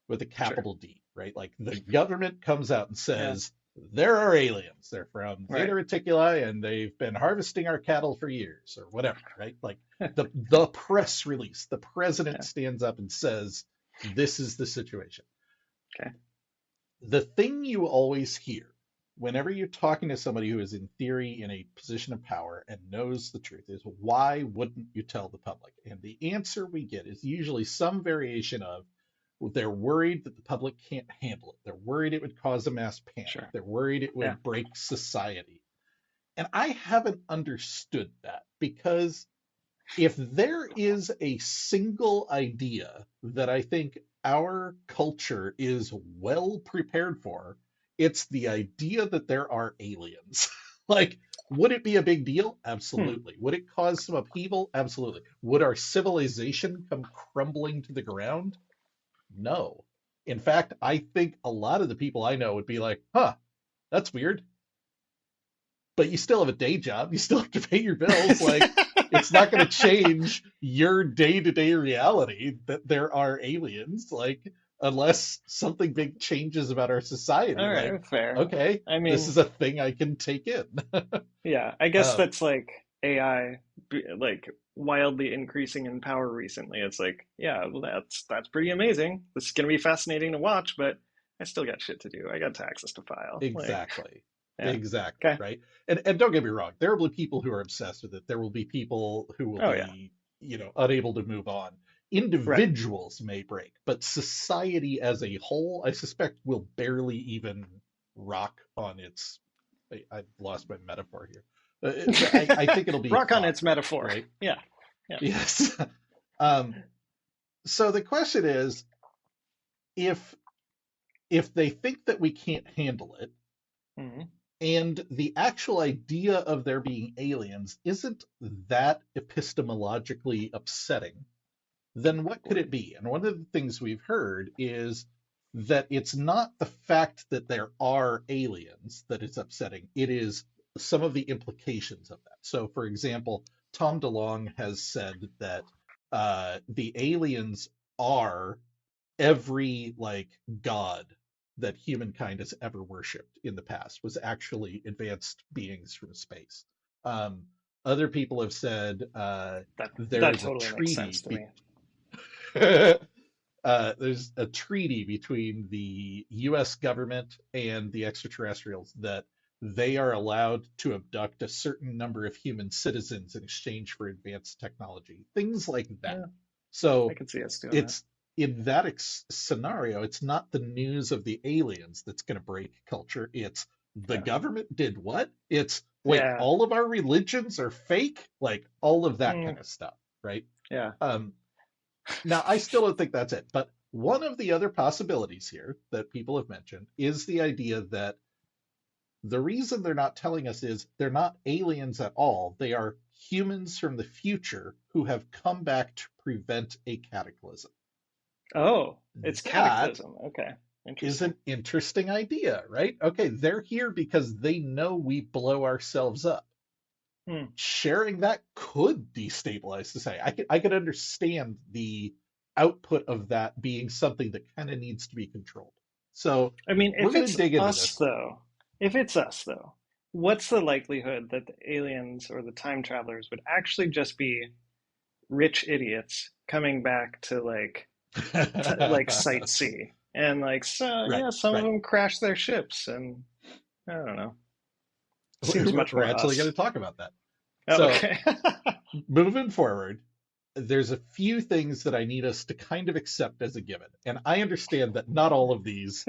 [SPEAKER 1] with a
[SPEAKER 2] Sure.
[SPEAKER 1] capital D, right? Like the government comes out and
[SPEAKER 2] Yeah.
[SPEAKER 1] says, there are aliens. They're from Zeta
[SPEAKER 2] Right.
[SPEAKER 1] Reticuli and they've been harvesting our cattle for years or whatever, right? Like the press release, the president
[SPEAKER 2] Yeah.
[SPEAKER 1] stands up and says, this is the situation.
[SPEAKER 2] Okay.
[SPEAKER 1] The thing you always hear whenever you're talking to somebody who is in theory in a position of power and knows the truth is why wouldn't you tell the public? And the answer we get is usually some variation of they're worried that the public can't handle it. They're worried it would cause a mass panic.
[SPEAKER 2] Sure.
[SPEAKER 1] They're worried it
[SPEAKER 2] Yeah.
[SPEAKER 1] would break society. And I haven't understood that because if there is a single idea that I think our culture is well prepared for, it's the idea that there are aliens. Like, would it be a big deal?
[SPEAKER 2] Hmm.
[SPEAKER 1] Absolutely. Would it cause some upheaval? Absolutely. Would our civilization come crumbling to the ground? No. In fact, I think a lot of the people I know would be like, huh, that's weird, but you still have a day job. You still have to pay your bills. Like, it's not going to change your day-to-day reality that there are aliens. Like, unless something big changes about our society.
[SPEAKER 2] All
[SPEAKER 1] Like,
[SPEAKER 2] right, fair.
[SPEAKER 1] okay,
[SPEAKER 2] I
[SPEAKER 1] this
[SPEAKER 2] mean,
[SPEAKER 1] is a thing I can take in.
[SPEAKER 2] yeah, I guess
[SPEAKER 1] um,
[SPEAKER 2] that's like AI like wildly increasing in power recently. It's like, yeah, well, that's pretty amazing. This is gonna be fascinating to watch, but I still got shit to do. I got taxes to file. Like,
[SPEAKER 1] exactly.
[SPEAKER 2] yeah.
[SPEAKER 1] Exactly.
[SPEAKER 2] Okay.
[SPEAKER 1] Right. And don't get me wrong, there will be people who are obsessed with it. There will be people who will
[SPEAKER 2] Oh yeah.
[SPEAKER 1] be, unable to move on.
[SPEAKER 2] Right.
[SPEAKER 1] Individuals may break, but society as a whole, I suspect, will barely even rock on its. I've lost my metaphor here. I think it'll be
[SPEAKER 2] Rock on its
[SPEAKER 1] fine,
[SPEAKER 2] metaphor.
[SPEAKER 1] right?
[SPEAKER 2] Yeah. Yeah.
[SPEAKER 1] Yes. um, so the question is, if if they think that we can't handle it,
[SPEAKER 2] Hmm.
[SPEAKER 1] and the actual idea of there being aliens isn't that epistemologically upsetting, then what could it be? And one of the things we've heard is that it's not the fact that there are aliens that is upsetting, it is some of the implications of that. So, for example, Tom DeLonge has said that the aliens are every like god that humankind has ever worshipped in the past was actually advanced beings from space. Um, Other people have said there
[SPEAKER 2] That
[SPEAKER 1] is a
[SPEAKER 2] totally makes sense
[SPEAKER 1] treaty.
[SPEAKER 2] to me.
[SPEAKER 1] There's a treaty between the U.S. government and the extraterrestrials that they are allowed to abduct a certain number of human citizens in exchange for advanced technology, things like that.
[SPEAKER 2] Yeah, I
[SPEAKER 1] So
[SPEAKER 2] could see us doing that.
[SPEAKER 1] it's in that scenario, it's not the news of the aliens that's going to break culture. It's the
[SPEAKER 2] Yeah.
[SPEAKER 1] government did what? It's wait,
[SPEAKER 2] Yeah.
[SPEAKER 1] all of our religions are fake, like all of that
[SPEAKER 2] Mm,
[SPEAKER 1] kind of stuff, right?
[SPEAKER 2] yeah.
[SPEAKER 1] Um, Now, I still don't think that's it. But one of the other possibilities here that people have mentioned is the idea that the reason they're not telling us is they're not aliens at all. They are humans from the future who have come back to prevent a cataclysm.
[SPEAKER 2] Oh, it's
[SPEAKER 1] That
[SPEAKER 2] cataclysm. Okay.
[SPEAKER 1] is
[SPEAKER 2] Interesting.
[SPEAKER 1] an interesting idea, right? Okay, they're here because they know we blow ourselves up.
[SPEAKER 2] Hmm.
[SPEAKER 1] Sharing that could destabilize society. I could understand the output of that being something that kind of needs to be controlled. So
[SPEAKER 2] I mean,
[SPEAKER 1] we're going to dig into this.
[SPEAKER 2] if it's us though, what's the likelihood that the aliens or the time travelers would actually just be rich idiots coming back to like sightsee and like so
[SPEAKER 1] Right,
[SPEAKER 2] yeah, some of
[SPEAKER 1] right.
[SPEAKER 2] them crash their ships and I don't know. Seems
[SPEAKER 1] We're,
[SPEAKER 2] much
[SPEAKER 1] we're
[SPEAKER 2] more
[SPEAKER 1] actually going
[SPEAKER 2] us.
[SPEAKER 1] to talk about that.
[SPEAKER 2] Oh,
[SPEAKER 1] So
[SPEAKER 2] okay.
[SPEAKER 1] moving forward, there's a few things that I need us to kind of accept as a given. And I understand that not all of these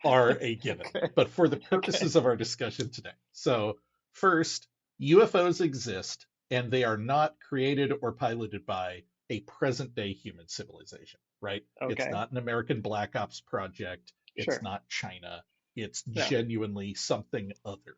[SPEAKER 1] are a given,
[SPEAKER 2] Okay.
[SPEAKER 1] but for the
[SPEAKER 2] Okay.
[SPEAKER 1] purposes of our discussion today. So, first, UFOs exist and they are not created or piloted by a present day human civilization, right? It's
[SPEAKER 2] Okay.
[SPEAKER 1] not an American Black Ops project. It's
[SPEAKER 2] Sure.
[SPEAKER 1] not China. It's
[SPEAKER 2] Yeah.
[SPEAKER 1] genuinely something other.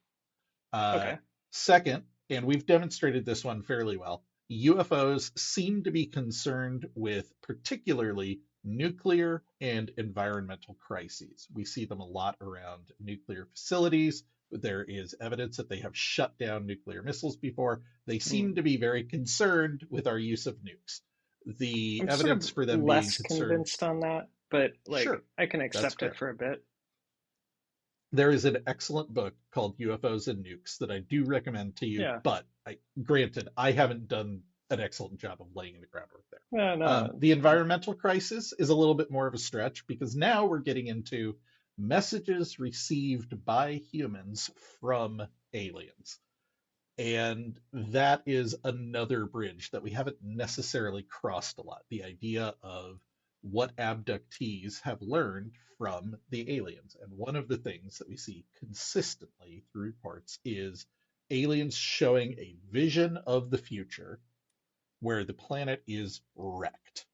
[SPEAKER 1] Uh,
[SPEAKER 2] Okay.
[SPEAKER 1] Second, and we've demonstrated this one fairly well, UFOs seem to be concerned with particularly nuclear and environmental crises. We see them a lot around nuclear facilities. There is evidence that they have shut down nuclear missiles before. They seem
[SPEAKER 2] Hmm.
[SPEAKER 1] to be very concerned with our use of nukes. The
[SPEAKER 2] I'm sort
[SPEAKER 1] evidence
[SPEAKER 2] of
[SPEAKER 1] for them being
[SPEAKER 2] less
[SPEAKER 1] concerned,
[SPEAKER 2] convinced on that, but like
[SPEAKER 1] sure,
[SPEAKER 2] I can
[SPEAKER 1] that's
[SPEAKER 2] accept it
[SPEAKER 1] fair.
[SPEAKER 2] for a bit.
[SPEAKER 1] There is an excellent book called UFOs and Nukes that I do recommend to you,
[SPEAKER 2] Yeah.
[SPEAKER 1] but granted, I haven't done an excellent job of laying the groundwork there.
[SPEAKER 2] Yeah, no,
[SPEAKER 1] The
[SPEAKER 2] it's fine.
[SPEAKER 1] environmental crisis is a little bit more of a stretch because now we're getting into messages received by humans from aliens. And that is another bridge that we haven't necessarily crossed a lot. The idea of what abductees have learned from the aliens. And one of the things that we see consistently through reports is aliens showing a vision of the future where the planet is wrecked.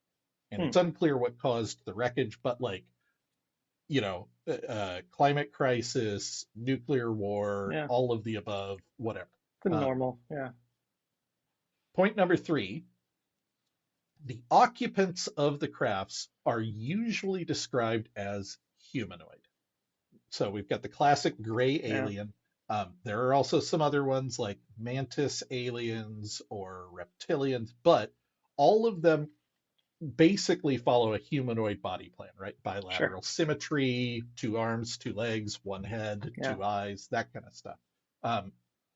[SPEAKER 1] And
[SPEAKER 2] Hmm.
[SPEAKER 1] it's unclear what caused the wreckage, but like, climate crisis, nuclear war,
[SPEAKER 2] Yeah.
[SPEAKER 1] all of the above, whatever.
[SPEAKER 2] The
[SPEAKER 1] Um,
[SPEAKER 2] normal. Yeah.
[SPEAKER 1] Point number three, the occupants of the crafts are usually described as humanoid. So we've got the classic gray
[SPEAKER 2] Yeah.
[SPEAKER 1] alien. There are also some other ones like mantis aliens or reptilians, but all of them basically follow a humanoid body plan, right?
[SPEAKER 2] Sure.
[SPEAKER 1] Bilateral symmetry, two arms, two legs, one head,
[SPEAKER 2] Yeah.
[SPEAKER 1] two eyes, that kind of stuff. Um,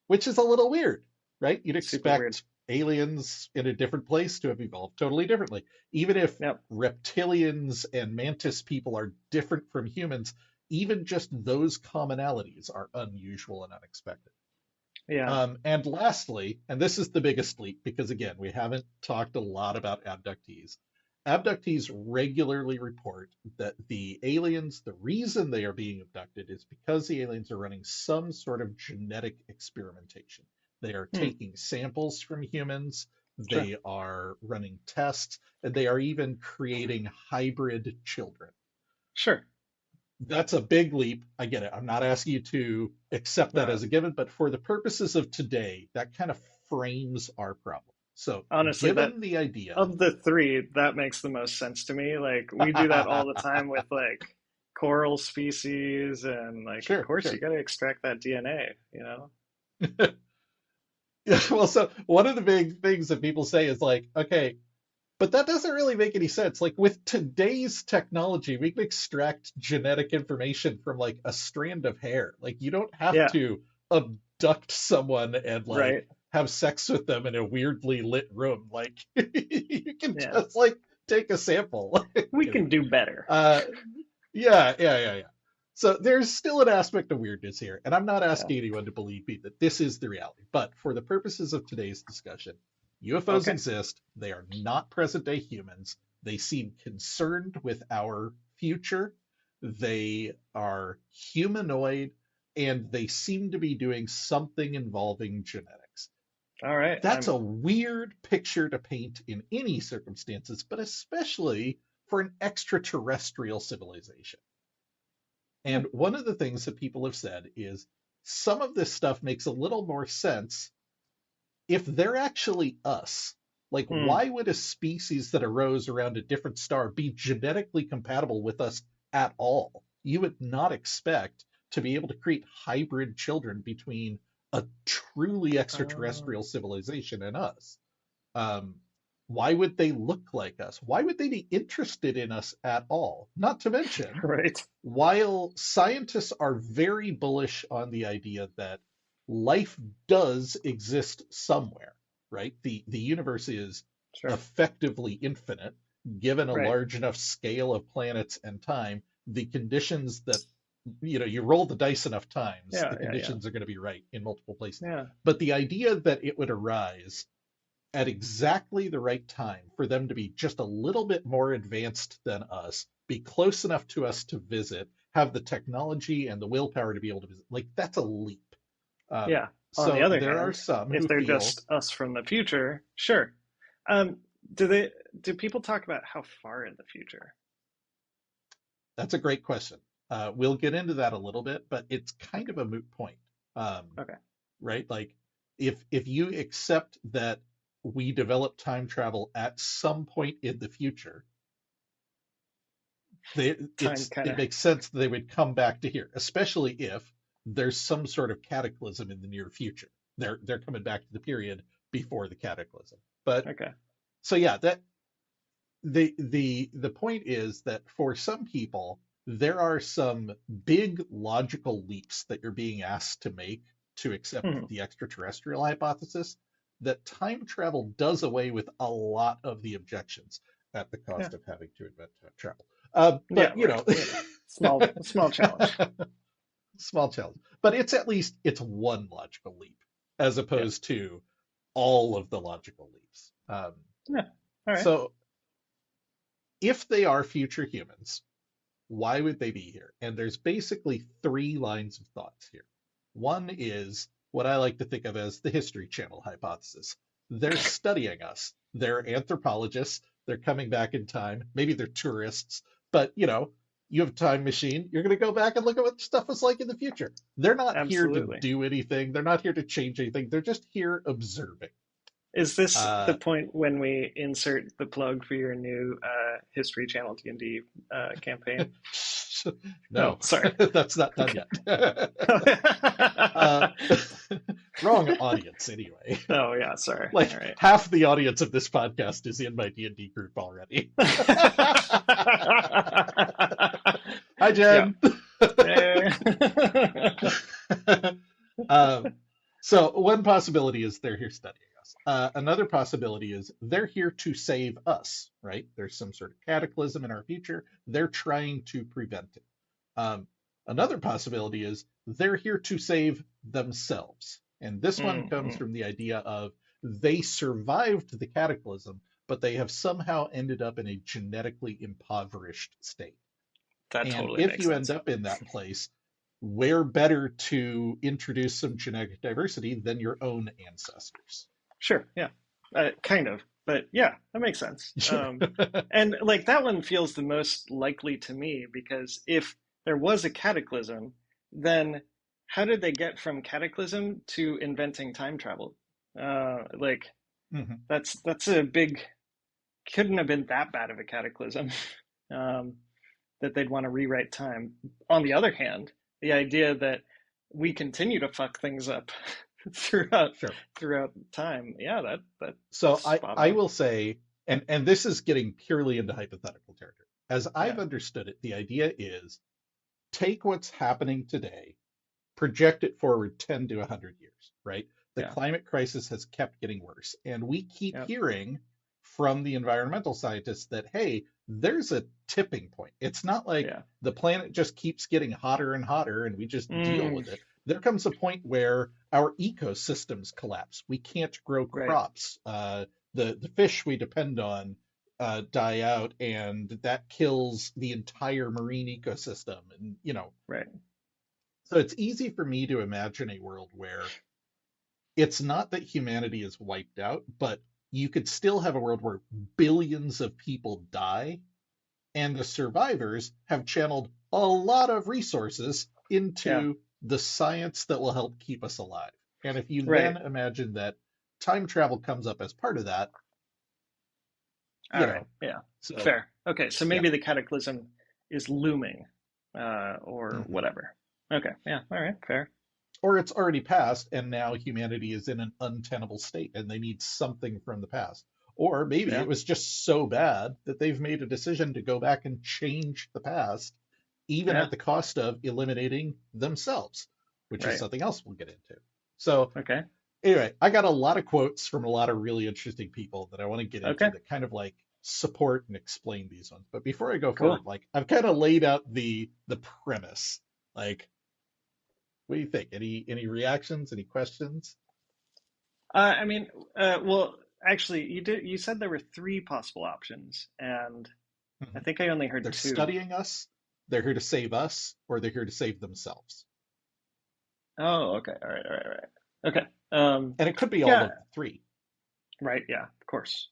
[SPEAKER 1] which is a little weird, right? You'd
[SPEAKER 2] Super weird.
[SPEAKER 1] expect aliens in a different place to have evolved totally differently. Even if
[SPEAKER 2] Yep.
[SPEAKER 1] reptilians and mantis people are different from humans, even just those commonalities are unusual and unexpected.
[SPEAKER 2] Yeah.
[SPEAKER 1] And lastly, and this is the biggest leap because again, we haven't talked a lot about abductees. Abductees regularly report that the aliens, the reason they are being abducted is because the aliens are running some sort of genetic experimentation. They are
[SPEAKER 2] Hmm.
[SPEAKER 1] taking samples from humans,
[SPEAKER 2] Sure.
[SPEAKER 1] they are running tests, and they are even creating hybrid children.
[SPEAKER 2] Sure.
[SPEAKER 1] That's a big leap. I get it. I'm not asking you to accept that
[SPEAKER 2] Uh,
[SPEAKER 1] as a given, but for the purposes of today, that kind of frames our problem. So,
[SPEAKER 2] Honestly, that
[SPEAKER 1] given the idea,
[SPEAKER 2] of the three, that makes the most sense to me. Like we do that all the time with like coral species, and like, of
[SPEAKER 1] sure,
[SPEAKER 2] course, you
[SPEAKER 1] sure.
[SPEAKER 2] got to extract that DNA, you know?
[SPEAKER 1] Yeah, well, so one of the big things that people say is like, okay, but that doesn't really make any sense. Like with today's technology, we can extract genetic information from like a strand of hair. Like you don't have
[SPEAKER 2] Yeah.
[SPEAKER 1] to abduct someone and like
[SPEAKER 2] Right.
[SPEAKER 1] have sex with them in a weirdly lit room. Like you can
[SPEAKER 2] Yeah.
[SPEAKER 1] just like take a sample.
[SPEAKER 2] We
[SPEAKER 1] Anyway,
[SPEAKER 2] can do better.
[SPEAKER 1] uh, yeah. So there's still an aspect of weirdness here, and I'm not
[SPEAKER 2] Yeah.
[SPEAKER 1] asking anyone to believe me that this is the reality. But for the purposes of today's discussion, UFOs
[SPEAKER 2] Okay.
[SPEAKER 1] exist. They are not present day humans. They seem concerned with our future. They are humanoid, and they seem to be doing something involving genetics.
[SPEAKER 2] All right.
[SPEAKER 1] That's a weird picture to paint in any circumstances, but especially for an extraterrestrial civilization.
[SPEAKER 2] Yeah.
[SPEAKER 1] And one of the things that people have said is some of this stuff makes a little more sense if they're actually us. Like,
[SPEAKER 2] Hmm.
[SPEAKER 1] why would a species that arose around a different star be genetically compatible with us at all? You would not expect to be able to create hybrid children between a truly
[SPEAKER 2] Uh,
[SPEAKER 1] extraterrestrial civilization and us. Um, why would they look like us? Why would they be interested in us at all? Not to mention,
[SPEAKER 2] right.
[SPEAKER 1] while scientists are very bullish on the idea that life does exist somewhere, right? The universe is
[SPEAKER 2] Sure.
[SPEAKER 1] effectively infinite, given a
[SPEAKER 2] Right.
[SPEAKER 1] large enough scale of planets and time, the conditions that you roll the dice enough times,
[SPEAKER 2] Yeah.
[SPEAKER 1] the
[SPEAKER 2] Yeah. Yeah.
[SPEAKER 1] conditions are going to be right in multiple places.
[SPEAKER 2] Yeah.
[SPEAKER 1] But the idea that it would arise at exactly the right time for them to be just a little bit more advanced than us, be close enough to us to visit, have the technology and the willpower to be able to visit. Like that's a leap. Um,
[SPEAKER 2] Yeah. On the
[SPEAKER 1] so
[SPEAKER 2] other
[SPEAKER 1] there are
[SPEAKER 2] hand,
[SPEAKER 1] some
[SPEAKER 2] if
[SPEAKER 1] who
[SPEAKER 2] they're
[SPEAKER 1] feel
[SPEAKER 2] just us from the future, sure. Um, do people talk about how far in the future?
[SPEAKER 1] that's a great question. We'll get into that a little bit, but it's kind
[SPEAKER 2] Okay.
[SPEAKER 1] of a moot point, um,
[SPEAKER 2] Okay.
[SPEAKER 1] right? Like if you accept that we develop time travel at some point in the future,
[SPEAKER 2] Time kind
[SPEAKER 1] it
[SPEAKER 2] of.
[SPEAKER 1] makes sense that they would come back to here, especially if there's some sort of cataclysm in the near future. They're coming back to the period before the cataclysm. But
[SPEAKER 2] Okay.
[SPEAKER 1] so yeah, that the point is that for some people there are some big logical leaps that you're being asked to make to accept
[SPEAKER 2] Hmm.
[SPEAKER 1] the extraterrestrial hypothesis that time travel does away with a lot of the objections at the
[SPEAKER 2] Yeah.
[SPEAKER 1] cost of having to invent time travel.
[SPEAKER 2] Yeah.
[SPEAKER 1] But
[SPEAKER 2] Right. You know, small challenge.
[SPEAKER 1] small challenge. But it's at least it's one logical leap as
[SPEAKER 2] Yeah.
[SPEAKER 1] opposed to all of the logical leaps.
[SPEAKER 2] Yeah. All right.
[SPEAKER 1] So if they are future humans, why would they be here? And there's basically three lines of thoughts here. One is what I like to think of as the History Channel hypothesis. They're studying us. They're anthropologists. They're coming back in time. Maybe they're tourists, but you have a time machine. You're going to go back and look at what stuff was like in the future. They're not here to
[SPEAKER 2] Absolutely.
[SPEAKER 1] do anything. They're not here to change anything. They're just here observing.
[SPEAKER 2] Is this the
[SPEAKER 1] Uh,
[SPEAKER 2] point when we insert the plug for your new History Channel D&D campaign? Oh,
[SPEAKER 1] no,
[SPEAKER 2] sorry.
[SPEAKER 1] that's not done
[SPEAKER 2] Okay.
[SPEAKER 1] yet. uh, wrong audience anyway.
[SPEAKER 2] Oh, yeah, sorry.
[SPEAKER 1] Like
[SPEAKER 2] All right.
[SPEAKER 1] half the audience of this podcast is in my D&D group already. Hi,
[SPEAKER 2] Yeah.
[SPEAKER 1] Jen.
[SPEAKER 2] Eh.
[SPEAKER 1] um, so one possibility is they're here studying us. Another possibility is they're here to save us, right? There's some sort of cataclysm in our future. They're trying to prevent it. Um, Another possibility is they're here to save themselves. And this one comes
[SPEAKER 2] Mm.
[SPEAKER 1] from the idea of they survived the cataclysm, but they have somehow ended up in a genetically impoverished state.
[SPEAKER 2] That
[SPEAKER 1] And
[SPEAKER 2] totally
[SPEAKER 1] if
[SPEAKER 2] makes
[SPEAKER 1] you end
[SPEAKER 2] sense.
[SPEAKER 1] up in that place, where better to introduce some genetic diversity than your own ancestors?
[SPEAKER 2] Sure, yeah. Kind of. But yeah, that makes sense.
[SPEAKER 1] Sure.
[SPEAKER 2] And like that one feels the most likely to me because if there was a cataclysm, then how did they get from cataclysm to inventing time travel? Like
[SPEAKER 1] Mhm.
[SPEAKER 2] that's a big couldn't have been that bad of a cataclysm um, that they'd want to rewrite time. On the other hand, the idea that we continue to fuck things up throughout
[SPEAKER 1] Sure.
[SPEAKER 2] throughout time, yeah, that's
[SPEAKER 1] So I,
[SPEAKER 2] spot
[SPEAKER 1] I
[SPEAKER 2] on.
[SPEAKER 1] will say, and this is getting purely into hypothetical territory. As I've
[SPEAKER 2] Yeah,
[SPEAKER 1] understood it, the idea is take what's happening today, project it forward 10 to 100 years, right? The
[SPEAKER 2] yeah,
[SPEAKER 1] climate crisis has kept getting worse. And we keep
[SPEAKER 2] yeah,
[SPEAKER 1] hearing from the environmental scientists that, hey, there's a tipping point. It's not like
[SPEAKER 2] yeah.
[SPEAKER 1] the planet just keeps getting hotter and hotter and we just deal
[SPEAKER 2] Mm,
[SPEAKER 1] with it. There comes a point where our ecosystems collapse. We can't grow
[SPEAKER 2] right,
[SPEAKER 1] crops. The fish we depend on die out, and that kills the entire marine ecosystem. And
[SPEAKER 2] right,
[SPEAKER 1] so it's easy for me to imagine a world where it's not that humanity is wiped out, but you could still have a world where billions of people die, and the survivors have channeled a lot of resources
[SPEAKER 2] yeah,
[SPEAKER 1] into the science that will help keep us alive. And if you
[SPEAKER 2] right.
[SPEAKER 1] then imagine that time travel comes up as part of that,
[SPEAKER 2] All
[SPEAKER 1] you
[SPEAKER 2] right,
[SPEAKER 1] know,
[SPEAKER 2] yeah,
[SPEAKER 1] so
[SPEAKER 2] fair. Okay, so
[SPEAKER 1] yeah.
[SPEAKER 2] maybe the cataclysm is looming, or
[SPEAKER 1] Mhm.
[SPEAKER 2] whatever. Okay, yeah, all right, fair.
[SPEAKER 1] Or it's already passed and now humanity is in an untenable state and they need something from the past. Or maybe
[SPEAKER 2] Yeah,
[SPEAKER 1] it was just so bad that they've made a decision to go back and change the past, even
[SPEAKER 2] yeah,
[SPEAKER 1] at the cost of eliminating themselves, which is
[SPEAKER 2] right.
[SPEAKER 1] something else we'll get into. So,
[SPEAKER 2] Okay,
[SPEAKER 1] anyway, I got a lot of quotes from a lot of really interesting people that I want to get into
[SPEAKER 2] okay,
[SPEAKER 1] that kind of like support and explain these ones. But before I go
[SPEAKER 2] cool.
[SPEAKER 1] forward, like I've kind of laid out the premise. Like, what do you think? Any reactions? Any questions?
[SPEAKER 2] I mean, well, actually, you said there were three possible options, and I
[SPEAKER 1] Mhm.
[SPEAKER 2] think I only heard
[SPEAKER 1] They're
[SPEAKER 2] two.
[SPEAKER 1] studying us, they're here to save us, or they're here to save themselves.
[SPEAKER 2] Oh, okay, all right. Okay,
[SPEAKER 1] And it could be all
[SPEAKER 2] yeah,
[SPEAKER 1] of the three.
[SPEAKER 2] right, yeah, of course.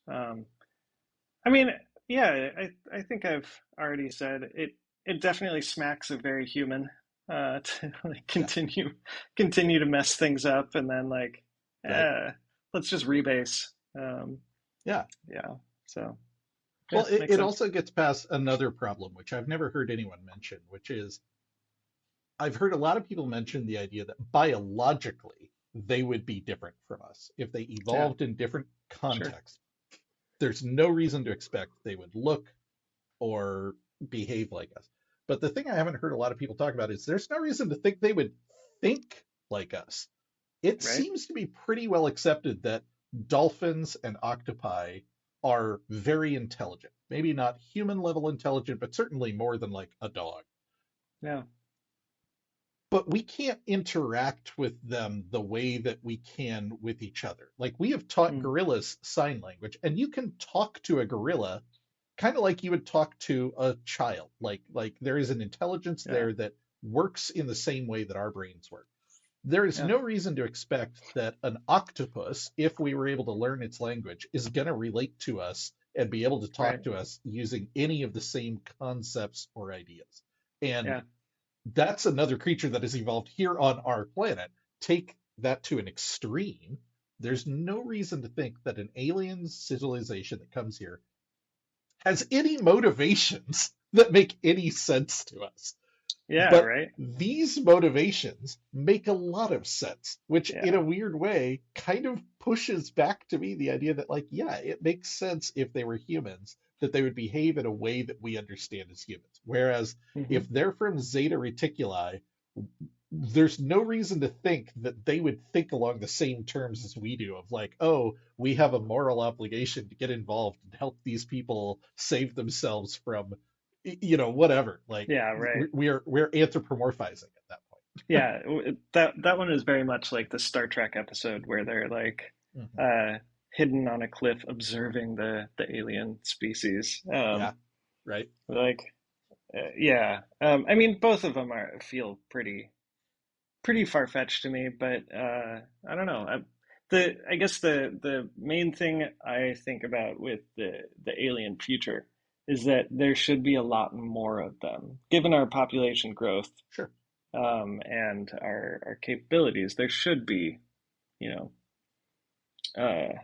[SPEAKER 2] I mean, yeah, I think I've already said it. It definitely smacks of very human to like
[SPEAKER 1] Yeah,
[SPEAKER 2] continue to mess things up, and then like,
[SPEAKER 1] right.
[SPEAKER 2] eh, let's just rebase. Um,
[SPEAKER 1] Yeah.
[SPEAKER 2] yeah, so yeah,
[SPEAKER 1] Well, it,
[SPEAKER 2] makes
[SPEAKER 1] it
[SPEAKER 2] sense.
[SPEAKER 1] also gets past another problem, which I've never heard anyone mention, which is I've heard a lot of people mention the idea that biologically they would be different from us. If they
[SPEAKER 2] Yeah,
[SPEAKER 1] evolved in different
[SPEAKER 2] sure.
[SPEAKER 1] contexts, there's no reason to expect they would look or behave like us. But the thing I haven't heard a lot of people talk about is there's no reason to think they would think like us. It
[SPEAKER 2] Right?
[SPEAKER 1] seems to be pretty well accepted that dolphins and octopi are very intelligent. Maybe not human level intelligent, but certainly more than like a dog.
[SPEAKER 2] Yeah.
[SPEAKER 1] But we can't interact with them the way that we can with each other. Like we have taught
[SPEAKER 2] Mm,
[SPEAKER 1] gorillas sign language, and you can talk to a gorilla kind of like you would talk to a child. Like there is an intelligence
[SPEAKER 2] yeah.
[SPEAKER 1] there that works in the same way that our brains work. There is
[SPEAKER 2] Yeah.
[SPEAKER 1] no reason to expect that an octopus, if we were able to learn its language, is going to relate to us and be able to talk
[SPEAKER 2] Right.
[SPEAKER 1] to us using any of the same concepts or ideas. And
[SPEAKER 2] Yeah.
[SPEAKER 1] that's another creature that has evolved here on our planet. Take that to an extreme. There's no reason to think that an alien civilization that comes here has any motivations that make any sense to us.
[SPEAKER 2] Yeah.
[SPEAKER 1] But
[SPEAKER 2] Right.
[SPEAKER 1] these motivations make a lot of sense, which in
[SPEAKER 2] Yeah.
[SPEAKER 1] a weird way kind of pushes back to me the idea that, like, yeah, it makes sense if they were humans that they would behave in a way that we understand as humans. Whereas
[SPEAKER 2] Hmm.
[SPEAKER 1] if they're from Zeta Reticuli, there's no reason to think that they would think along the same terms as we do of like, oh, we have a moral obligation to get involved and help these people save themselves from, whatever. Like
[SPEAKER 2] Yeah. Right.
[SPEAKER 1] we're anthropomorphizing at that
[SPEAKER 2] Yeah. That one is very much like the Star Trek episode where they're like
[SPEAKER 1] point. Hmm.
[SPEAKER 2] uh, hidden on a cliff observing the alien species.
[SPEAKER 1] Yeah, right.
[SPEAKER 2] Like yeah. I mean, both of them feel pretty far-fetched to me, but I don't know. I guess the main thing I think about with the alien future is that there should be a lot more of them. Given our population growth,
[SPEAKER 1] Sure.
[SPEAKER 2] and our capabilities, there should be, you know, uh,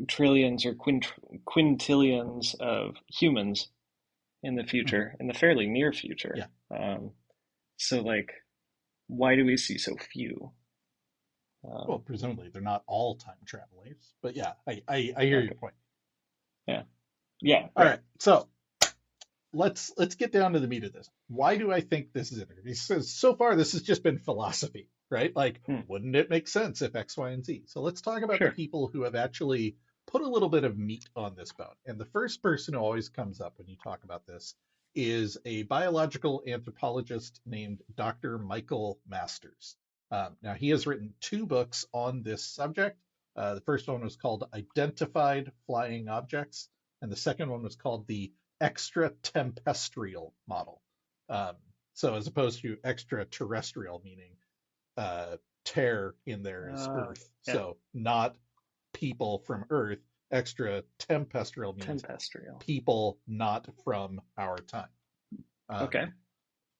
[SPEAKER 2] trillions or quintillions of humans in the
[SPEAKER 1] Hmm.
[SPEAKER 2] future, in the fairly near future.
[SPEAKER 1] Yeah.
[SPEAKER 2] So like, why do we see so few?
[SPEAKER 1] Well,
[SPEAKER 2] Um,
[SPEAKER 1] presumably they're not all time travelers, but yeah, I hear your
[SPEAKER 2] okay.
[SPEAKER 1] point.
[SPEAKER 2] Yeah. Yeah.
[SPEAKER 1] All
[SPEAKER 2] Right.
[SPEAKER 1] right, so let's get down to the meat of this. Why do I think this is interesting? Because so far this has just been philosophy, right? Like,
[SPEAKER 2] Hmm.
[SPEAKER 1] wouldn't it make sense if X, Y, and Z? So let's talk about the
[SPEAKER 2] Sure.
[SPEAKER 1] people who have actually put a little bit of meat on this bone. And the first person who always comes up when you talk about this is a biological anthropologist named Dr. Michael Masters. Now, he has written two books on this subject. The first one was called Identified Flying Objects, and the second one was called The Extraterrestrial Model. Um, so, as opposed to extraterrestrial, meaning tear in there is
[SPEAKER 2] Uh,
[SPEAKER 1] Earth.
[SPEAKER 2] yeah.
[SPEAKER 1] So, not people from Earth. Extra tempestrial means
[SPEAKER 2] Tempestrial.
[SPEAKER 1] people not from our time. Um,
[SPEAKER 2] Okay.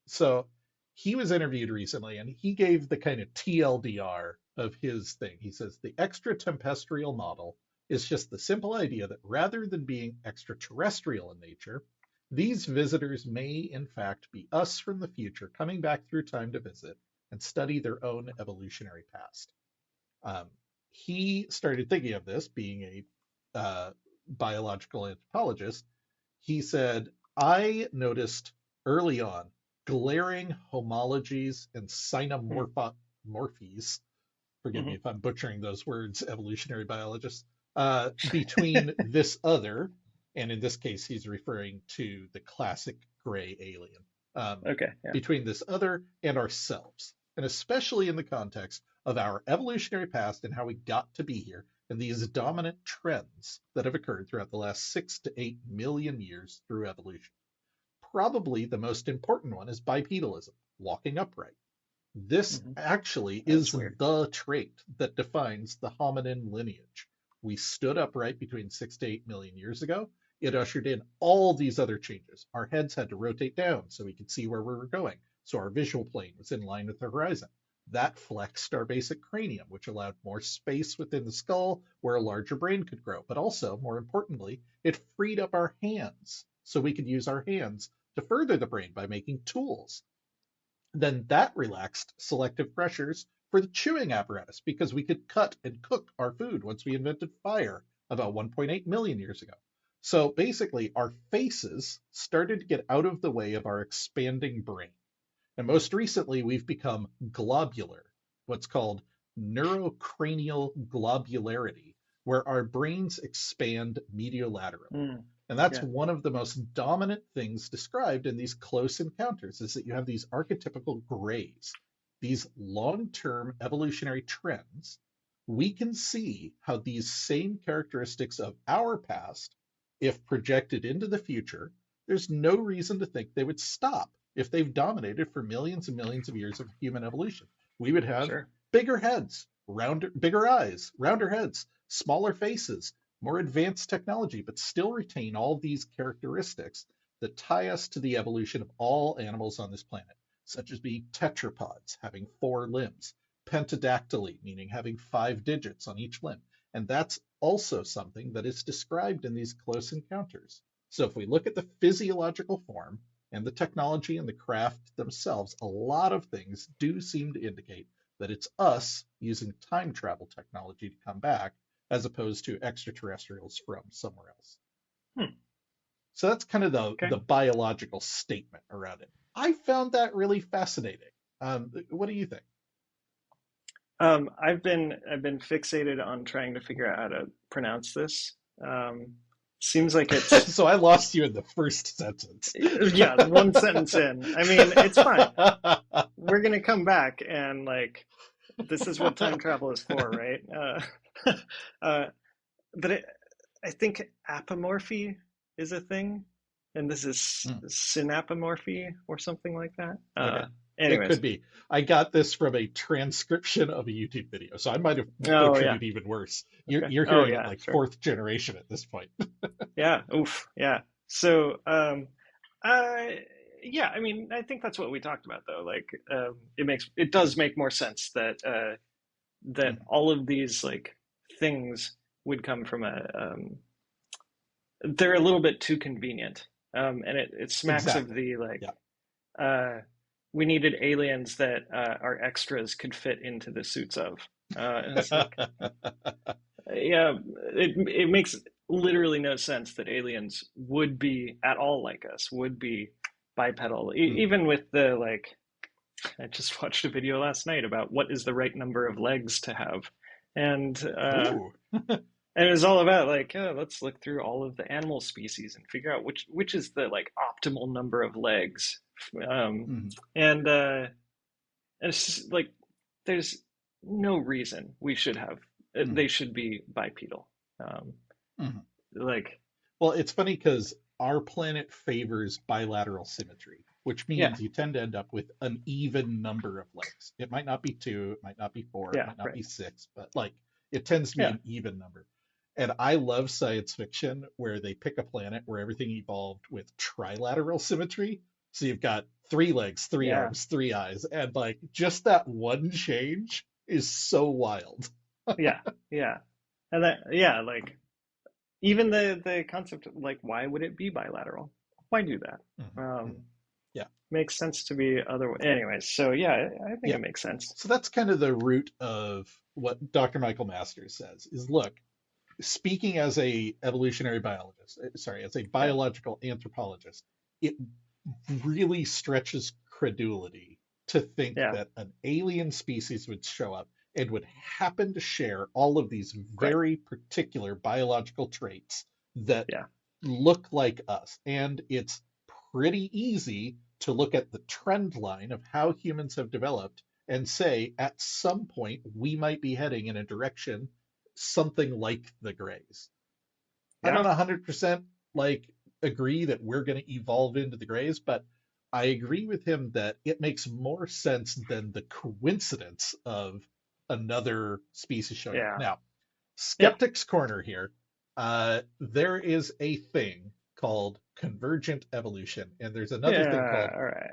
[SPEAKER 1] so he was interviewed recently and he gave the kind of TLDR of his thing. He says the extra tempestrial model is just the simple idea that rather than being extraterrestrial in nature, these visitors may in fact be us from the future coming back through time to visit and study their own evolutionary past. Um, he started thinking of this being a biological anthropologist. He said, I noticed early on glaring homologies and
[SPEAKER 2] Hmm.
[SPEAKER 1] sinomorphies, forgive me
[SPEAKER 2] Hmm.
[SPEAKER 1] if I'm butchering those words, evolutionary biologists, between this other, and in this case, he's referring to the classic gray alien, um,
[SPEAKER 2] Okay. Yeah.
[SPEAKER 1] between this other and ourselves, and especially in the context of our evolutionary past and how we got to be here, and these dominant trends that have occurred throughout the last 6 to 8 million years through evolution. Probably the most important one is bipedalism, walking upright. This
[SPEAKER 2] Hmm.
[SPEAKER 1] actually is
[SPEAKER 2] That's weird.
[SPEAKER 1] the trait that defines the hominin lineage. We stood upright between 6 to 8 million years ago. It ushered in all these other changes. Our heads had to rotate down so we could see where we were going, so our visual plane was in line with the horizon. That flexed our basic cranium, which allowed more space within the skull where a larger brain could grow. But also, more importantly, it freed up our hands so we could use our hands to further the brain by making tools. Then that relaxed selective pressures for the chewing apparatus because we could cut and cook our food once we invented fire about 1.8 million years ago. So basically, our faces started to get out of the way of our expanding brain. And most recently, we've become globular, what's called neurocranial globularity, where our brains expand mediolaterally.
[SPEAKER 2] Mm.
[SPEAKER 1] And that's
[SPEAKER 2] Yeah.
[SPEAKER 1] one of the most dominant things described in these close encounters is that you have these archetypical grays, these long-term evolutionary trends. We can see how these same characteristics of our past, if projected into the future, there's no reason to think they would stop if they've dominated for millions and millions of years of human evolution. We would have
[SPEAKER 2] Sure.
[SPEAKER 1] bigger heads, bigger eyes, rounder heads, smaller faces, more advanced technology, but still retain all these characteristics that tie us to the evolution of all animals on this planet, such as being tetrapods, having 4 limbs, pentadactyly, meaning having 5 digits on each limb. And that's also something that is described in these close encounters. So if we look at the physiological form and the technology and the craft themselves, a lot of things do seem to indicate that it's us using time travel technology to come back as opposed to extraterrestrials from somewhere else.
[SPEAKER 2] Hmm.
[SPEAKER 1] So that's kind of
[SPEAKER 2] Okay.
[SPEAKER 1] the biological statement around it. I found that really fascinating. What do you think?
[SPEAKER 2] I've been fixated on trying to figure out how to pronounce this. Um, Seems like it's
[SPEAKER 1] So I lost you in the first sentence.
[SPEAKER 2] yeah, one sentence in. I mean, it's fine. We're gonna come back and like this is what time travel is for, right? Uh, but I think apomorphy is a thing, and this is
[SPEAKER 1] Mm,
[SPEAKER 2] synapomorphy or something like that.
[SPEAKER 1] okay. It
[SPEAKER 2] Anyways,
[SPEAKER 1] could be. I got this from a transcription of a YouTube video, so I might have
[SPEAKER 2] oh
[SPEAKER 1] butchered
[SPEAKER 2] yeah,
[SPEAKER 1] it even worse. You're
[SPEAKER 2] okay.
[SPEAKER 1] you're
[SPEAKER 2] Oh
[SPEAKER 1] hearing it
[SPEAKER 2] yeah,
[SPEAKER 1] like
[SPEAKER 2] sure.
[SPEAKER 1] fourth generation at this point.
[SPEAKER 2] Yeah, oof, yeah. So, uh, yeah, I mean, I think that's what we talked about, though. Like, it does make more sense that that
[SPEAKER 1] Mhm.
[SPEAKER 2] all of these like things would come from they're a little bit too convenient, and it smacks of
[SPEAKER 1] Exactly.
[SPEAKER 2] the like,
[SPEAKER 1] Yeah.
[SPEAKER 2] uh, we needed aliens that our extras could fit into the suits of, and it's like, yeah, it makes literally no sense that aliens would be at all like us, would be bipedal.
[SPEAKER 1] Mm.
[SPEAKER 2] Even with the like, I just watched a video last night about what is the right number of legs to have, and
[SPEAKER 1] Ooh.
[SPEAKER 2] and it was all about like, oh, let's look through all of the animal species and figure out which is the like optimal number of legs, um,
[SPEAKER 1] Mhm.
[SPEAKER 2] and it's just, like there's no reason we should have they
[SPEAKER 1] Mhm.
[SPEAKER 2] should be bipedal. Um,
[SPEAKER 1] Mhm.
[SPEAKER 2] like,
[SPEAKER 1] Well, it's funny because our planet favors bilateral symmetry, which
[SPEAKER 2] yeah,
[SPEAKER 1] means you tend to end up with an even number of legs. It might not be two, it might not be four, it
[SPEAKER 2] yeah,
[SPEAKER 1] might not
[SPEAKER 2] right,
[SPEAKER 1] be six, but like it tends to be
[SPEAKER 2] yeah,
[SPEAKER 1] an even number. And I love science fiction where they pick a planet where everything evolved with trilateral symmetry. So you've got 3 legs, three
[SPEAKER 2] yeah,
[SPEAKER 1] arms, 3 eyes, and like just that one change is so wild.
[SPEAKER 2] yeah, yeah, and that yeah, like even the concept of like why would it be bilateral? Why do that?
[SPEAKER 1] Mhm,
[SPEAKER 2] Um,
[SPEAKER 1] mhm. Yeah,
[SPEAKER 2] Makes sense to be other. Anyways, so yeah, I think
[SPEAKER 1] yeah.
[SPEAKER 2] it makes sense.
[SPEAKER 1] So that's kind of the root of what Dr. Michael Masters says is look, speaking as a evolutionary biologist, sorry, as a
[SPEAKER 2] Yeah,
[SPEAKER 1] biological anthropologist, it really stretches credulity to think
[SPEAKER 2] yeah,
[SPEAKER 1] that an alien species would show up and would happen to share all of these
[SPEAKER 2] right,
[SPEAKER 1] very particular biological traits that
[SPEAKER 2] yeah,
[SPEAKER 1] look like us. And it's pretty easy to look at the trend line of how humans have developed and say at some point we might be heading in a direction something like the Greys. I don't
[SPEAKER 2] yeah,
[SPEAKER 1] 100% like agree that we're going to evolve into the Greys, but I agree with him that it makes more sense than the coincidence of another species showing up.
[SPEAKER 2] yeah,
[SPEAKER 1] Now,
[SPEAKER 2] yeah,
[SPEAKER 1] Skeptic's Corner here. There is a thing called convergent evolution, and there's another thing
[SPEAKER 2] yeah.
[SPEAKER 1] called,
[SPEAKER 2] All right,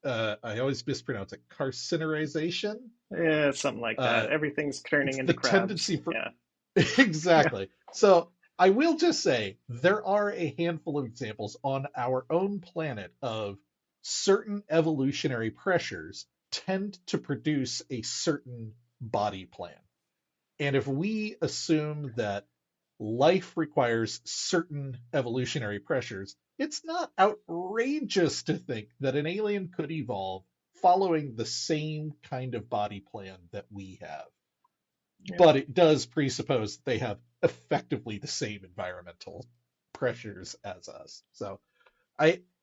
[SPEAKER 1] I always mispronounce it, carcinerization.
[SPEAKER 2] yeah, something like that.
[SPEAKER 1] Uh,
[SPEAKER 2] Everything's turning
[SPEAKER 1] it's
[SPEAKER 2] into
[SPEAKER 1] the
[SPEAKER 2] crabs.
[SPEAKER 1] tendency for
[SPEAKER 2] Yeah, yeah,
[SPEAKER 1] exactly. So I will just say there are a handful of examples on our own planet of certain evolutionary pressures tend to produce a certain body plan. And if we assume that life requires certain evolutionary pressures, it's not outrageous to think that an alien could evolve following the same kind of body plan that we have.
[SPEAKER 2] yeah.
[SPEAKER 1] But it does presuppose that they have effectively the same environmental pressures as us. So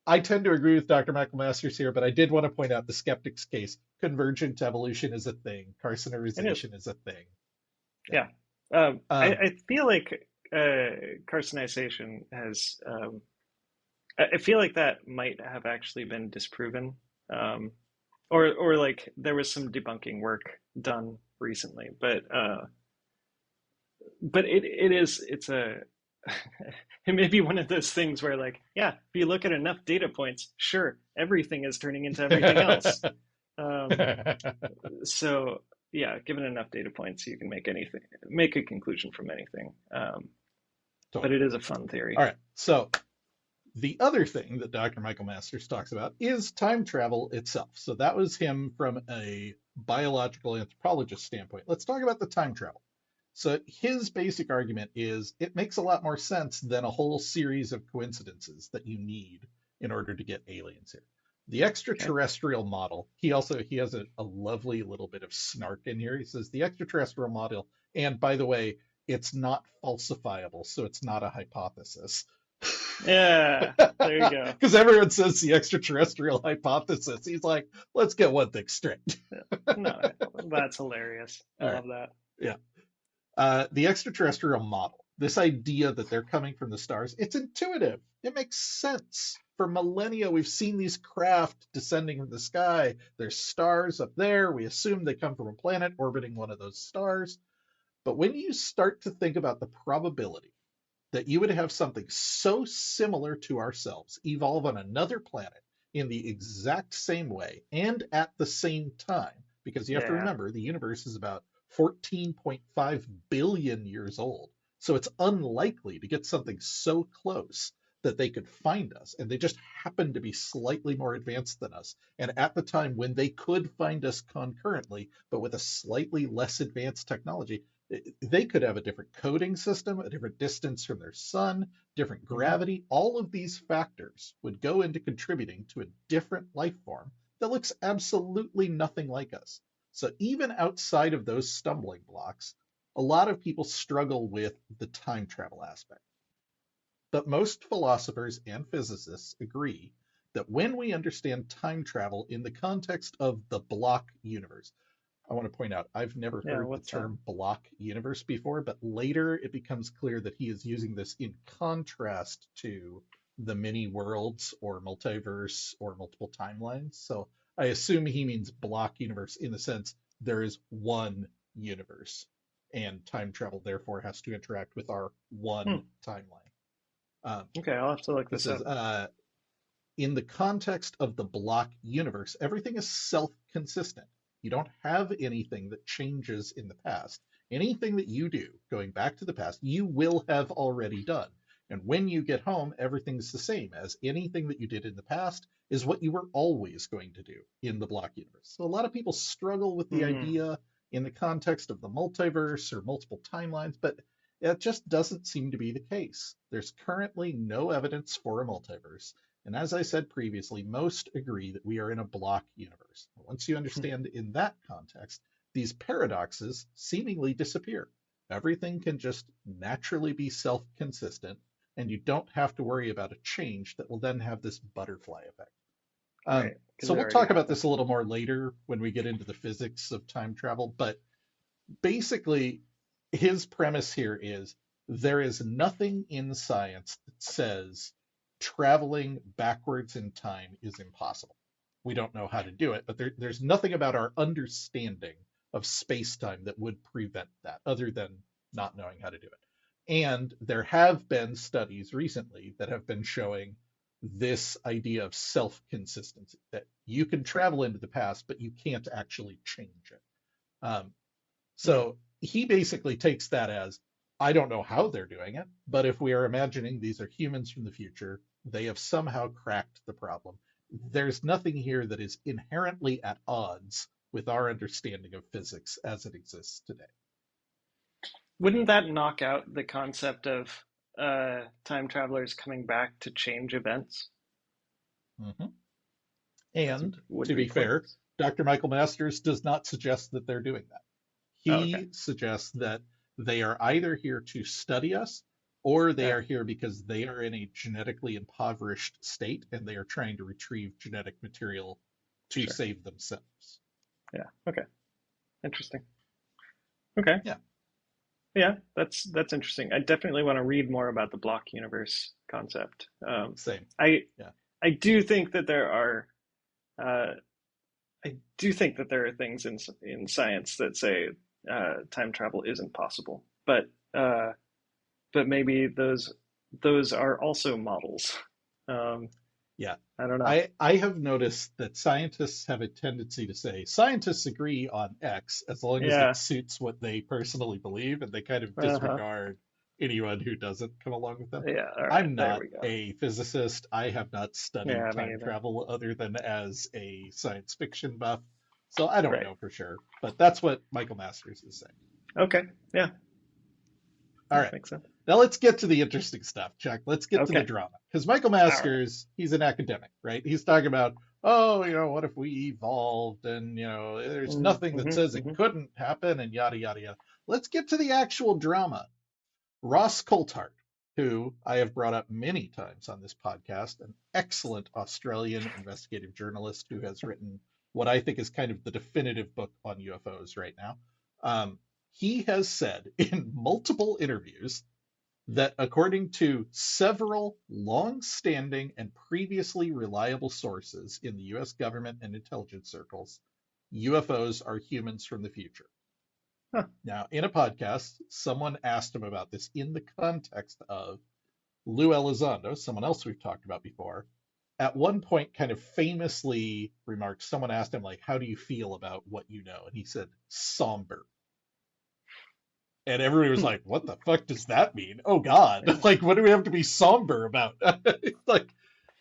[SPEAKER 1] I tend to agree with Dr. Michael Masters here, but I did want to point out the skeptic's case. Convergent evolution is a thing.
[SPEAKER 2] It is.
[SPEAKER 1] Carcinerization is a thing. Yeah.
[SPEAKER 2] Yeah.
[SPEAKER 1] Um,
[SPEAKER 2] I feel like carcinization has. I feel like that might have actually been disproven. Um, or like there was some debunking work done recently, but it's a it may be one of those things where like, yeah, if you look at enough data points, sure, everything is turning into everything else. Um, so yeah, given enough data points, you can make a conclusion from anything. But
[SPEAKER 1] Totally.
[SPEAKER 2] it is a fun theory.
[SPEAKER 1] All right. So the other thing that Dr. Michael Masters talks about is time travel itself. So that was him from a biological anthropologist standpoint. Let's talk about the time travel. So his basic argument is it makes a lot more sense than a whole series of coincidences that you need in order to get aliens here. The
[SPEAKER 2] Okay.
[SPEAKER 1] extraterrestrial model, he has a lovely little bit of snark in here. He says the extraterrestrial model, and by the way, it's not falsifiable, so it's not a hypothesis.
[SPEAKER 2] Yeah, there you go.
[SPEAKER 1] Because everyone says the extraterrestrial hypothesis. He's like, let's get one thing straight.
[SPEAKER 2] Yeah. No, that's hilarious. I
[SPEAKER 1] All right.
[SPEAKER 2] love that.
[SPEAKER 1] Yeah. The extraterrestrial model, this idea that they're coming from the stars, it's intuitive. It makes sense. For millennia, we've seen these craft descending from the sky. There's stars up there. We assume they come from a planet orbiting one of those stars. But when you start to think about the probability that you would have something so similar to ourselves evolve on another planet in the exact same way and at the same time, because you have to
[SPEAKER 2] Yeah.
[SPEAKER 1] remember the universe is about 14.5 billion years old. So it's unlikely to get something so close that they could find us. And they just happen to be slightly more advanced than us. And at the time when they could find us concurrently, but with a slightly less advanced technology, they could have a different coding system, a different distance from their sun, different
[SPEAKER 2] Hmm.
[SPEAKER 1] gravity. All of these factors would go into contributing to a different life form that looks absolutely nothing like us. So even outside of those stumbling blocks, a lot of people struggle with the time travel aspect. But most philosophers and physicists agree that when we understand time travel in the context of the block universe, I want to point out, I've never
[SPEAKER 2] Yeah,
[SPEAKER 1] heard the
[SPEAKER 2] what's that?
[SPEAKER 1] term block universe before, but later it becomes clear that he is using this in contrast to the many worlds or multiverse or multiple timelines. So I assume he means block universe in the sense there is one universe and time travel therefore has to interact with our one
[SPEAKER 2] Hmm.
[SPEAKER 1] timeline. Um,
[SPEAKER 2] Okay, I'll have to look
[SPEAKER 1] he
[SPEAKER 2] this
[SPEAKER 1] says,
[SPEAKER 2] up.
[SPEAKER 1] in the context of the block universe, everything is self consistent. You don't have anything that changes in the past. Anything that you do going back to the past, you will have already done. And when you get home, everything's the same as anything that you did in the past is what you were always going to do in the block universe. So a lot of people struggle with the
[SPEAKER 2] Hmm.
[SPEAKER 1] idea in the context of the multiverse or multiple timelines, but it just doesn't seem to be the case. There's currently no evidence for a multiverse. And as I said previously, most agree that we are in a block universe. Once you understand in that context, these paradoxes seemingly disappear. Everything can just naturally be self consistent, and you don't have to worry about a change that will then have this butterfly effect.
[SPEAKER 2] Right, because
[SPEAKER 1] So
[SPEAKER 2] it
[SPEAKER 1] we'll
[SPEAKER 2] already
[SPEAKER 1] talk about
[SPEAKER 2] happened.
[SPEAKER 1] this a little more later when we get into the physics of time travel, but basically, his premise here is there is nothing in science that says traveling backwards in time is impossible. We don't know how to do it, but there's nothing about our understanding of space time that would prevent that, other than not knowing how to do it. And there have been studies recently that have been showing this idea of self consistency that you can travel into the past, but you can't actually change it. Um,
[SPEAKER 2] Hmm.
[SPEAKER 1] so he basically takes that as I don't know how they're doing it, but if we are imagining these are humans from the future, they have somehow cracked the problem. There's nothing here that is inherently at odds with our understanding of physics as it exists today.
[SPEAKER 2] Wouldn't that knock out the concept of time travelers coming back to change events?
[SPEAKER 1] Mhm.
[SPEAKER 2] Because it
[SPEAKER 1] And
[SPEAKER 2] would
[SPEAKER 1] to
[SPEAKER 2] be
[SPEAKER 1] be fair,
[SPEAKER 2] pointless.
[SPEAKER 1] Dr. Michael Masters does not suggest that they're doing that.
[SPEAKER 2] Oh, okay.
[SPEAKER 1] He suggests that they are either here to study us or they
[SPEAKER 2] Yeah,
[SPEAKER 1] are here because they are in a genetically impoverished state and they are trying to retrieve genetic material to
[SPEAKER 2] sure.
[SPEAKER 1] save themselves.
[SPEAKER 2] Yeah, okay. Interesting. Okay.
[SPEAKER 1] Yeah,
[SPEAKER 2] Yeah, that's interesting. I definitely want to read more about the block universe concept.
[SPEAKER 1] same.
[SPEAKER 2] I
[SPEAKER 1] Yeah.
[SPEAKER 2] I do think that there are uh, I do think that there are things in science that say time travel isn't possible, uh, but maybe those are also models. Um,
[SPEAKER 1] Yeah.
[SPEAKER 2] I don't know.
[SPEAKER 1] I have noticed that scientists have a tendency to say scientists agree on X as long as it
[SPEAKER 2] Yeah.
[SPEAKER 1] suits what they personally believe, and they kind of
[SPEAKER 2] Uh-huh.
[SPEAKER 1] disregard anyone who doesn't come along with them.
[SPEAKER 2] Yeah. All right.
[SPEAKER 1] I'm
[SPEAKER 2] There
[SPEAKER 1] not
[SPEAKER 2] we go.
[SPEAKER 1] a physicist. I have not studied
[SPEAKER 2] Yeah. Me
[SPEAKER 1] time
[SPEAKER 2] either.
[SPEAKER 1] travel other than as a science fiction buff, so I don't
[SPEAKER 2] Right.
[SPEAKER 1] know for sure. But that's what Michael Masters is saying.
[SPEAKER 2] Okay. Yeah.
[SPEAKER 1] All
[SPEAKER 2] That
[SPEAKER 1] right.
[SPEAKER 2] makes sense.
[SPEAKER 1] Now let's get to the interesting stuff, Chuck. Let's get to the
[SPEAKER 2] Okay.
[SPEAKER 1] drama. Because Michael
[SPEAKER 2] All right.
[SPEAKER 1] Masters, he's an academic, right? He's talking about, oh, what if we evolved and, there's nothing that says it
[SPEAKER 2] Mm-hmm.
[SPEAKER 1] couldn't happen and yada, yada, yada. Let's get to the actual drama. Ross Coulthart, who I have brought up many times on this podcast, an excellent Australian investigative journalist who has written what I think is kind of the definitive book on UFOs right now. Um, he has said in multiple interviews that according to several long-standing and previously reliable sources in the US government and intelligence circles, UFOs are humans from the future.
[SPEAKER 2] Huh.
[SPEAKER 1] Now, in a podcast, someone asked him about this in the context of Lou Elizondo, someone else we've talked about before, at one point kind of famously remarked, someone asked him, like, how do you feel about what you know? And he said, somber. And everybody was
[SPEAKER 2] Hmm.
[SPEAKER 1] like, what the fuck does that mean? Oh God.
[SPEAKER 2] Yeah.
[SPEAKER 1] Like, what do we have to be somber about? Like,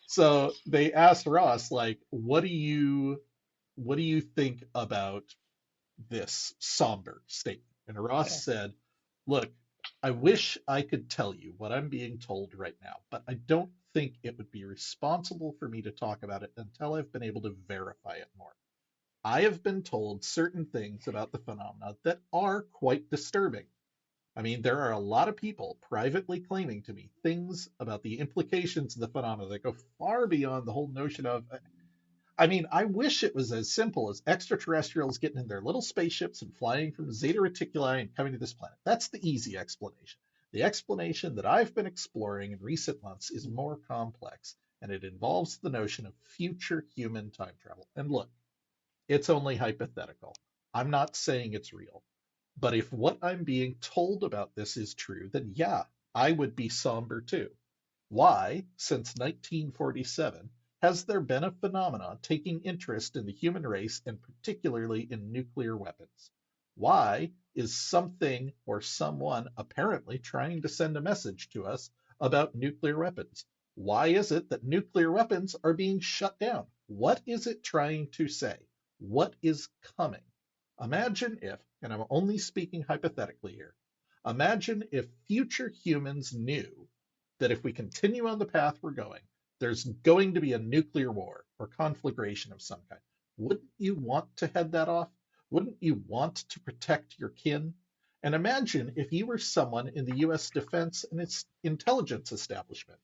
[SPEAKER 1] so they asked Ross, like, what do you think about this somber statement? And Ross
[SPEAKER 2] Yeah.
[SPEAKER 1] said, look, I wish I could tell you what I'm being told right now, but I don't think it would be responsible for me to talk about it until I've been able to verify it more. I have been told certain things about the phenomena that are quite disturbing. I mean, there are a lot of people privately claiming to me things about the implications of the phenomena that go far beyond the whole notion of. I mean, I wish it was as simple as extraterrestrials getting in their little spaceships and flying from Zeta Reticuli and coming to this planet. That's the easy explanation. The explanation that I've been exploring in recent months is more complex, and it involves the notion of future human time travel. And look, it's only hypothetical. I'm not saying it's real. But if what I'm being told about this is true, then yeah, I would be somber too. Why, since 1947, has there been a phenomenon taking interest in the human race and particularly in nuclear weapons? Why is something or someone apparently trying to send a message to us about nuclear weapons? Why is it that nuclear weapons are being shut down? What is it trying to say? What is coming? Imagine if, and I'm only speaking hypothetically here, imagine if future humans knew that if we continue on the path we're going, there's going to be a nuclear war or conflagration of some kind. Wouldn't you want to head that off? Wouldn't you want to protect your kin? And imagine if you were someone in the US defense and its intelligence establishment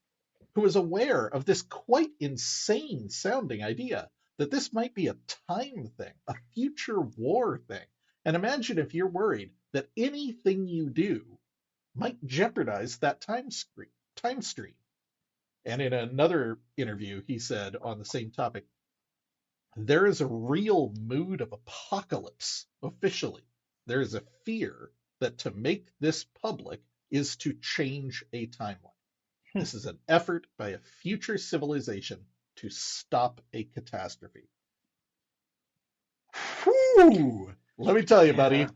[SPEAKER 1] who was aware of this quite insane sounding idea that this might be a time thing, a future war thing. And imagine if you're worried that anything you do might jeopardize that time stream. And in another interview, he said on the same topic, there is a real mood of apocalypse officially. There is a fear that to make this public is to change a timeline.
[SPEAKER 2] Hmm.
[SPEAKER 1] This is an effort by a future civilization to stop a catastrophe. Whew! Let me tell you,
[SPEAKER 2] Yeah.
[SPEAKER 1] buddy,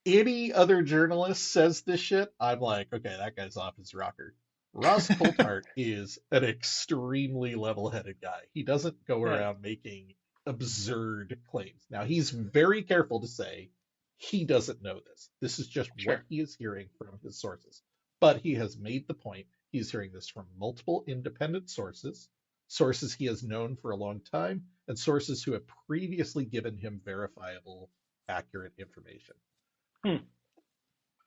[SPEAKER 1] any other journalist says this shit, I'm like, okay, that guy's off his rocker. Ross Coulthart is an extremely level-headed guy. He doesn't go
[SPEAKER 2] Yeah.
[SPEAKER 1] around making absurd claims. Now, he's very careful to say he doesn't know this. This is just what
[SPEAKER 2] Sure.
[SPEAKER 1] he is hearing from his sources. But he has made the point he's hearing this from multiple independent sources, sources he has known for a long time, and sources who have previously given him verifiable, accurate information.
[SPEAKER 2] Hmm.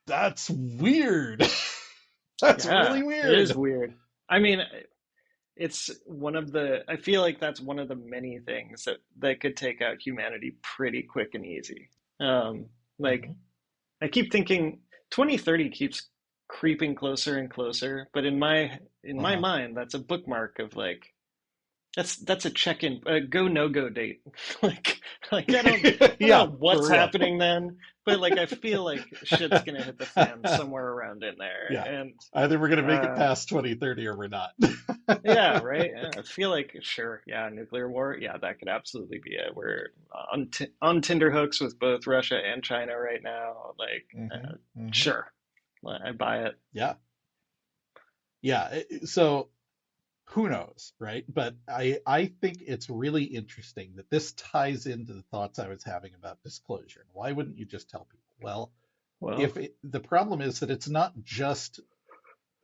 [SPEAKER 1] That's weird. That's
[SPEAKER 2] Yeah.
[SPEAKER 1] really
[SPEAKER 2] It is
[SPEAKER 1] weird.
[SPEAKER 2] weird. I mean, it's one of the. I feel like that's one of the many things that could take out humanity pretty quick and easy. Like
[SPEAKER 1] Mhm.
[SPEAKER 2] I keep thinking 2030 keeps creeping closer and closer, but in my
[SPEAKER 1] Uh-huh.
[SPEAKER 2] mind, that's a bookmark of like that's a check-in, a go no go date. Like I don't
[SPEAKER 1] Yeah,
[SPEAKER 2] know
[SPEAKER 1] for
[SPEAKER 2] what's
[SPEAKER 1] real.
[SPEAKER 2] happening then, but like I feel like shit's gonna hit the fan somewhere around in there,
[SPEAKER 1] Yeah.
[SPEAKER 2] and
[SPEAKER 1] Either we're going to make it
[SPEAKER 2] uh,
[SPEAKER 1] past 2030 or we're not.
[SPEAKER 2] yeah, right. I feel like sure, yeah, nuclear war, yeah, that could absolutely be it. We're on Tinder hooks with both Russia and China right now. Like,
[SPEAKER 1] Hmm.
[SPEAKER 2] sure, I buy it.
[SPEAKER 1] Yeah. Yeah. So who knows, right? But I think it's really interesting that this ties into the thoughts I was having about disclosure. Why wouldn't you just tell people? Well,
[SPEAKER 2] Well,
[SPEAKER 1] the problem is that it's not just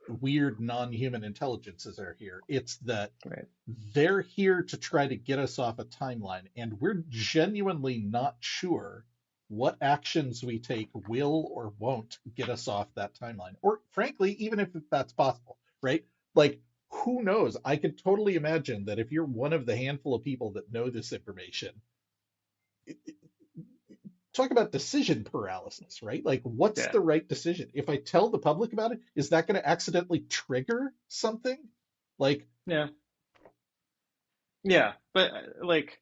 [SPEAKER 1] weird non-human intelligences are here. It's that
[SPEAKER 2] right.
[SPEAKER 1] they're here to try to get us off a timeline, and we're genuinely not sure what actions we take will or won't get us off that timeline. Or frankly, even if that's possible, right? Like, who knows? I could totally imagine that if you're one of the handful of people that know this information, talk about decision paralysis, right? Like, what's
[SPEAKER 2] Yeah,
[SPEAKER 1] the right decision? If I tell the public about it, is that going to accidentally trigger something? Like,
[SPEAKER 2] yeah, yeah. But like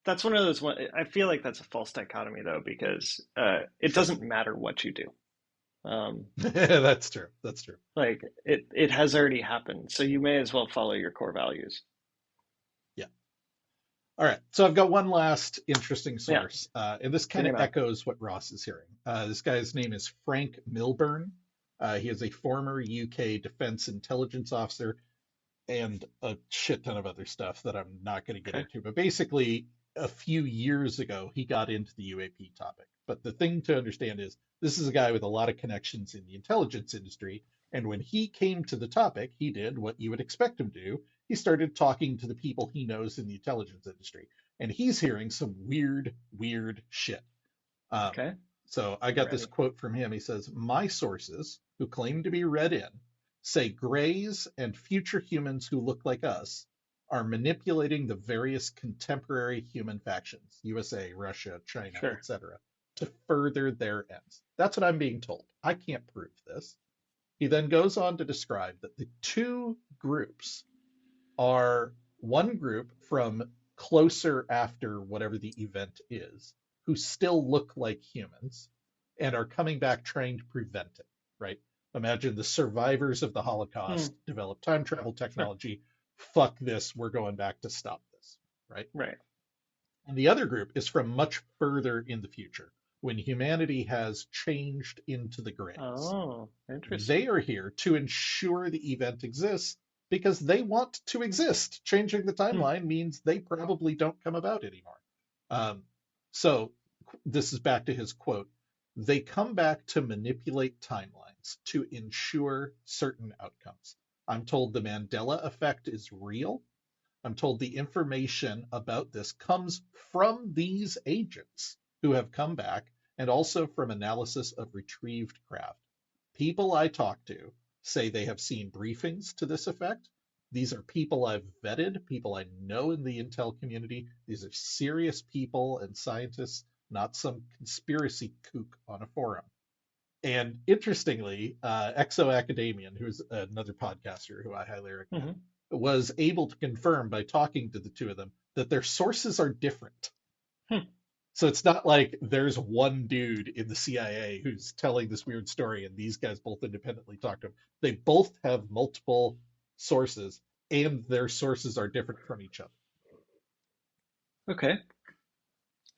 [SPEAKER 2] that's one of those one. I feel like that's a false dichotomy though, because it
[SPEAKER 1] sure,
[SPEAKER 2] doesn't matter what you do. Um,
[SPEAKER 1] that's true. That's true.
[SPEAKER 2] like it has already happened, so you may as well follow your core values.
[SPEAKER 1] Yeah. All right. So I've got one last interesting
[SPEAKER 2] Yeah,
[SPEAKER 1] source, and this
[SPEAKER 2] give
[SPEAKER 1] kind
[SPEAKER 2] me
[SPEAKER 1] of
[SPEAKER 2] a mouth.
[SPEAKER 1] echoes what Ross is hearing. This guy's name is Frank Milburn. He is a former UK defense intelligence officer and a shit ton of other stuff that I'm not going to get
[SPEAKER 2] Okay.
[SPEAKER 1] into. But basically, a few years ago, he got into the UAP topic. But the thing to understand is this is a guy with a lot of connections in the intelligence industry. And when he came to the topic, he did what you would expect him to do. He started talking to the people he knows in the intelligence industry. And he's hearing some weird, weird shit. Um,
[SPEAKER 2] Okay.
[SPEAKER 1] so I
[SPEAKER 2] I'm
[SPEAKER 1] got this
[SPEAKER 2] ready.
[SPEAKER 1] quote from him. He says, "My sources, who claim to be read in, say grays and future humans who look like us are manipulating the various contemporary human factions, USA, Russia, China,
[SPEAKER 2] Sure.
[SPEAKER 1] etc., to further their ends." That's what I'm being told. I can't prove this. He then goes on to describe that the two groups are one group from closer after whatever the event is, who still look like humans and are coming back trying to prevent it, right? Imagine the survivors of the
[SPEAKER 2] Hmm.
[SPEAKER 1] Holocaust develop time travel
[SPEAKER 2] Sure.
[SPEAKER 1] technology. Fuck this, we're going back to stop this, right?
[SPEAKER 2] Right.
[SPEAKER 1] And the other group is from much further in the future when humanity has changed into the grays.
[SPEAKER 2] Oh,
[SPEAKER 1] They
[SPEAKER 2] interesting.
[SPEAKER 1] are here to ensure the event exists because they want to exist. Changing the
[SPEAKER 2] Hmm.
[SPEAKER 1] timeline means they probably don't come about anymore. Um, so this is back to his quote. They come back to manipulate timelines to ensure certain outcomes. I'm told the Mandela effect is real. I'm told the information about this comes from these agents who have come back and also from analysis of retrieved craft. People I talk to say they have seen briefings to this effect. These are people I've vetted, people I know in the intel community. These are serious people and scientists, not some conspiracy kook on a forum. And interestingly, Exo Academian, who's another podcaster who I highly recommend,
[SPEAKER 2] Hmm.
[SPEAKER 1] was able to confirm by talking to the two of them that their sources are different.
[SPEAKER 2] Hmm.
[SPEAKER 1] So it's not like there's one dude in the CIA who's telling this weird story and these guys both independently talk to him. They both have multiple sources and their sources are different from each
[SPEAKER 2] Okay.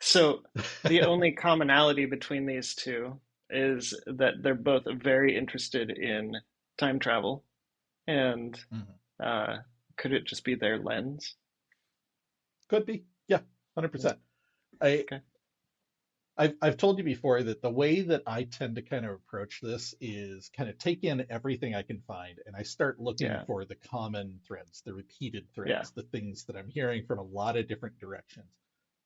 [SPEAKER 2] So the
[SPEAKER 1] other.
[SPEAKER 2] only commonality between these two is that they're both very interested in time travel, and
[SPEAKER 1] Mhm.
[SPEAKER 2] uh, could it just be their lens?
[SPEAKER 1] Could be. Yeah,
[SPEAKER 2] Yeah.
[SPEAKER 1] 100%. I
[SPEAKER 2] Okay.
[SPEAKER 1] I've told you before that the way that I tend to kind of approach this is kind of take in everything I can find and I start looking
[SPEAKER 2] Yeah.
[SPEAKER 1] for the common threads, the repeated
[SPEAKER 2] Yeah.
[SPEAKER 1] threads, the things that I'm hearing from a lot of different directions.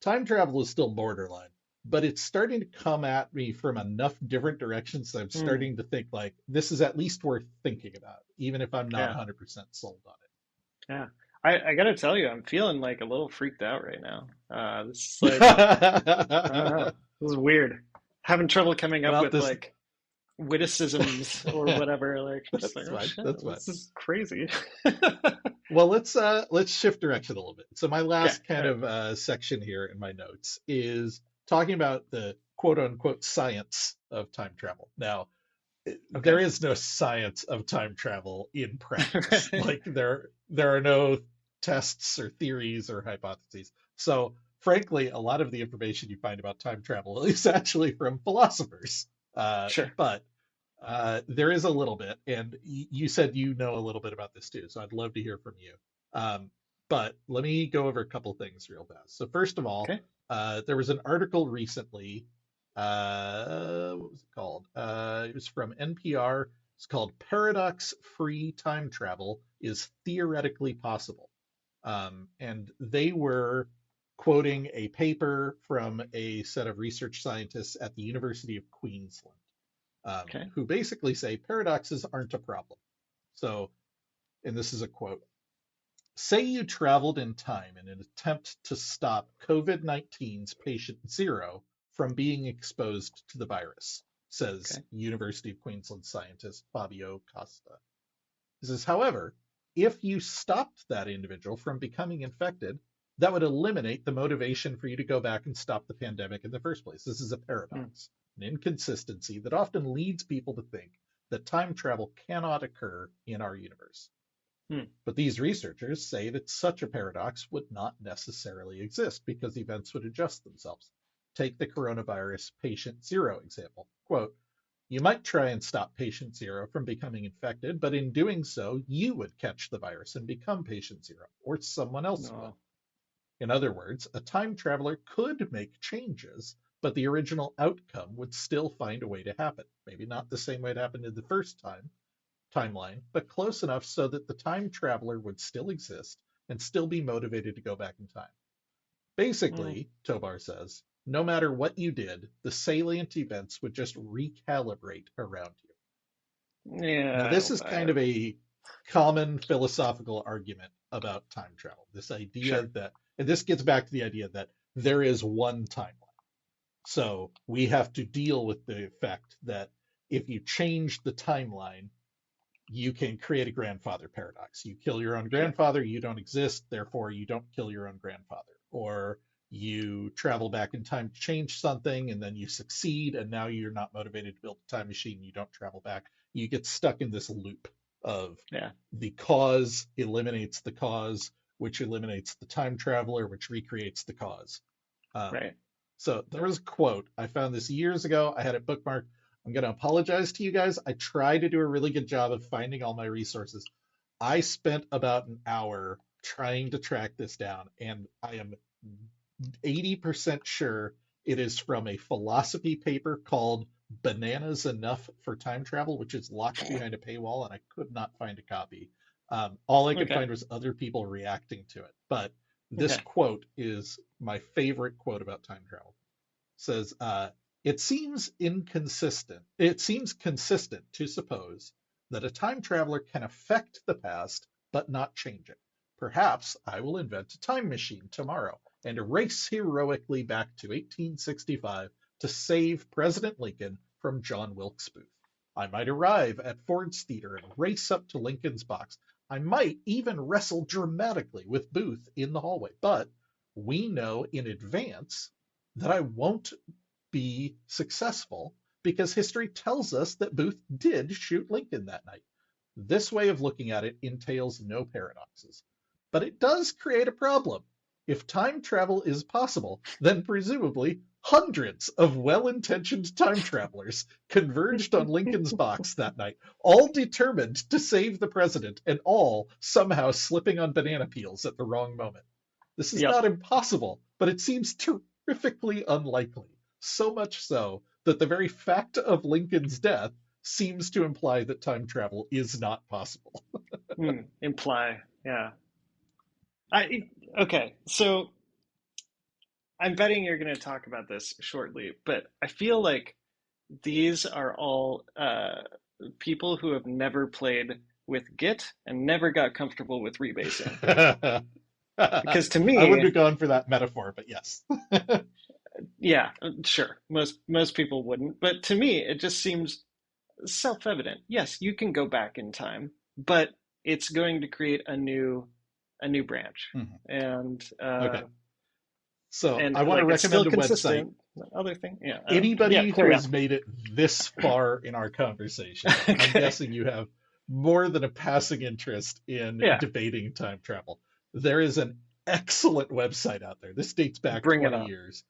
[SPEAKER 1] Time travel is still borderline, but it's starting to come at me from enough different directions that I'm
[SPEAKER 2] Hmm.
[SPEAKER 1] starting to think like this is at least worth thinking about, even if I'm not
[SPEAKER 2] Yeah.
[SPEAKER 1] 100% sold on
[SPEAKER 2] Yeah. I gotta tell you, I'm feeling like a little freaked out right now. This is like, I don't know.
[SPEAKER 1] it.
[SPEAKER 2] This is weird. Having trouble coming up
[SPEAKER 1] Well,
[SPEAKER 2] with
[SPEAKER 1] this
[SPEAKER 2] like witticisms or whatever. Like, I'm just like,
[SPEAKER 1] That's
[SPEAKER 2] oh
[SPEAKER 1] fine.
[SPEAKER 2] shit,
[SPEAKER 1] That's fine.
[SPEAKER 2] this is crazy.
[SPEAKER 1] Well, let's shift direction a little bit. So my
[SPEAKER 2] Okay,
[SPEAKER 1] last
[SPEAKER 2] all
[SPEAKER 1] kind
[SPEAKER 2] right,
[SPEAKER 1] of section here in my notes is talking about the quote unquote science of time travel. Now, there
[SPEAKER 2] okay,
[SPEAKER 1] is no science of time travel in practice.
[SPEAKER 2] right,
[SPEAKER 1] Like there are no tests or theories or hypotheses. So frankly, a lot of the information you find about time travel is actually from philosophers.
[SPEAKER 2] sure,
[SPEAKER 1] But there is a little bit, and you said you know a little bit about this too, so I'd love to hear from you. Um, but let me go over a couple things real fast. So first of all,
[SPEAKER 2] okay,
[SPEAKER 1] there was an article recently. What was it called? It was from NPR. It's called "Paradox-Free Time Travel is Theoretically Possible," and they were quoting a paper from a set of research scientists at the University of Queensland,
[SPEAKER 2] okay,
[SPEAKER 1] who basically say paradoxes aren't a problem. So, and this is a quote: say you traveled in time in an attempt to stop COVID 19's patient zero from being exposed to the virus, says
[SPEAKER 2] okay,
[SPEAKER 1] University of Queensland scientist Fabio Costa. He says, however, if you stopped that individual from becoming infected, that would eliminate the motivation for you to go back and stop the pandemic in the first place. This is a
[SPEAKER 2] mm,
[SPEAKER 1] paradox, an inconsistency that often leads people to think that time travel cannot occur in our universe.
[SPEAKER 2] mm,
[SPEAKER 1] But these researchers say that such a paradox would not necessarily exist because events would adjust themselves. Take the coronavirus patient zero example. Quote, you might try and stop patient zero from becoming infected, but in doing so, you would catch the virus and become patient zero, or someone else would.
[SPEAKER 2] no,
[SPEAKER 1] In other words, a time traveler could make changes, but the original outcome would still find a way to happen. Maybe not the same way it happened in the first timeline, but close enough so that the time traveler would still exist and still be motivated to go back in time.
[SPEAKER 2] mm,
[SPEAKER 1] Basically, Tobar says, no matter what you did, the salient events would just recalibrate around you. Now,
[SPEAKER 2] yeah,
[SPEAKER 1] this is kind of a common philosophical argument about time travel. This idea
[SPEAKER 2] sure,
[SPEAKER 1] that, and this gets back to the idea that there is one timeline. So we have to deal with the fact that if you change the timeline, you can create a grandfather paradox. You kill your own
[SPEAKER 2] sure,
[SPEAKER 1] grandfather, you don't exist, therefore you don't kill your own grandfather. Or you travel back in time to change something and then you succeed and now you're not motivated to build a time machine, you don't travel back. You get stuck in this loop of
[SPEAKER 2] yeah,
[SPEAKER 1] the cause eliminates the cause, which eliminates the time traveler, which recreates the cause. Um,
[SPEAKER 2] right,
[SPEAKER 1] so there was a quote. I found this years ago. I had it bookmarked. I'm going to apologize to you guys. I try to do a really good job of finding all my resources. I spent about an hour trying to track this down, and I am 80% sure it is from a philosophy paper called Bananas Enough for Time Travel, which is locked behind a paywall, and I could not find a copy. All I could
[SPEAKER 2] okay,
[SPEAKER 1] find was other people reacting to it. But this
[SPEAKER 2] okay,
[SPEAKER 1] quote is my favorite quote about time travel. It says, it seems inconsistent. It seems consistent to suppose that a time traveler can affect the past but not change it. Perhaps I will invent a time machine tomorrow and race heroically back to 1865 to save President Lincoln from John Wilkes Booth. I might arrive at Ford's Theater and race up to Lincoln's box. I might even wrestle dramatically with Booth in the hallway, but we know in advance that I won't be successful because history tells us that Booth did shoot Lincoln that night. This way of looking at it entails no paradoxes. But it does create a problem. If time travel is possible, then presumably hundreds of well intentioned time travelers converged on Lincoln's box that night, all determined to save the president, and all somehow slipping on banana peels at the wrong moment. This is
[SPEAKER 2] yep,
[SPEAKER 1] not impossible, but it seems terrifically unlikely. So much so that the very fact of Lincoln's death seems to imply that time travel is not possible.
[SPEAKER 2] imply, yeah. Okay, so I'm betting you're going to talk about this shortly, but I feel like these are all people who have never played with Git and never got comfortable with rebasing.
[SPEAKER 1] I
[SPEAKER 2] Because to
[SPEAKER 1] wouldn't
[SPEAKER 2] me,
[SPEAKER 1] have gone for that metaphor, but yes.
[SPEAKER 2] yeah, sure, most people wouldn't, but to me, it just seems. self-evident. Yes, you can go back in time, but it's going to create a new branch,
[SPEAKER 1] Mhm.
[SPEAKER 2] and
[SPEAKER 1] Okay. So I want to
[SPEAKER 2] like it's still
[SPEAKER 1] recommend a website.
[SPEAKER 2] consistent. Other thing, yeah, I don't. Yeah,
[SPEAKER 1] Anybody who
[SPEAKER 2] carry on.
[SPEAKER 1] has made it this far in our conversation, I'm
[SPEAKER 2] Okay.
[SPEAKER 1] guessing you have more than a passing interest in
[SPEAKER 2] Yeah,
[SPEAKER 1] debating time travel. There is an excellent website out there. This dates back
[SPEAKER 2] bring it
[SPEAKER 1] 20
[SPEAKER 2] on.
[SPEAKER 1] years.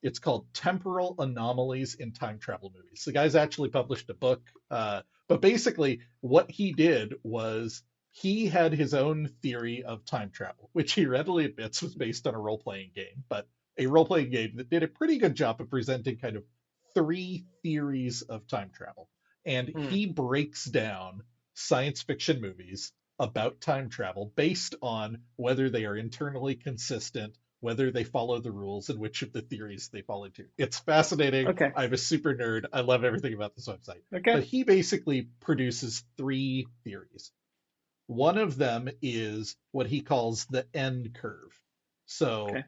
[SPEAKER 1] It's called Temporal Anomalies in Time Travel Movies. The guy's actually published a book, but basically, what he did was he had his own theory of time travel, which he readily admits was based on a role playing game, but a role playing game that did a pretty good job of presenting kind of three theories of time travel. And
[SPEAKER 2] Mm,
[SPEAKER 1] he breaks down science fiction movies about time travel based on whether they are internally consistent, whether they follow the rules, and which of the theories they fall into. It's fascinating.
[SPEAKER 2] okay.
[SPEAKER 1] I'm a super nerd. I love everything about this website.
[SPEAKER 2] Okay.
[SPEAKER 1] But he basically produces three theories. One of them is what he calls the end curve. So
[SPEAKER 2] Okay.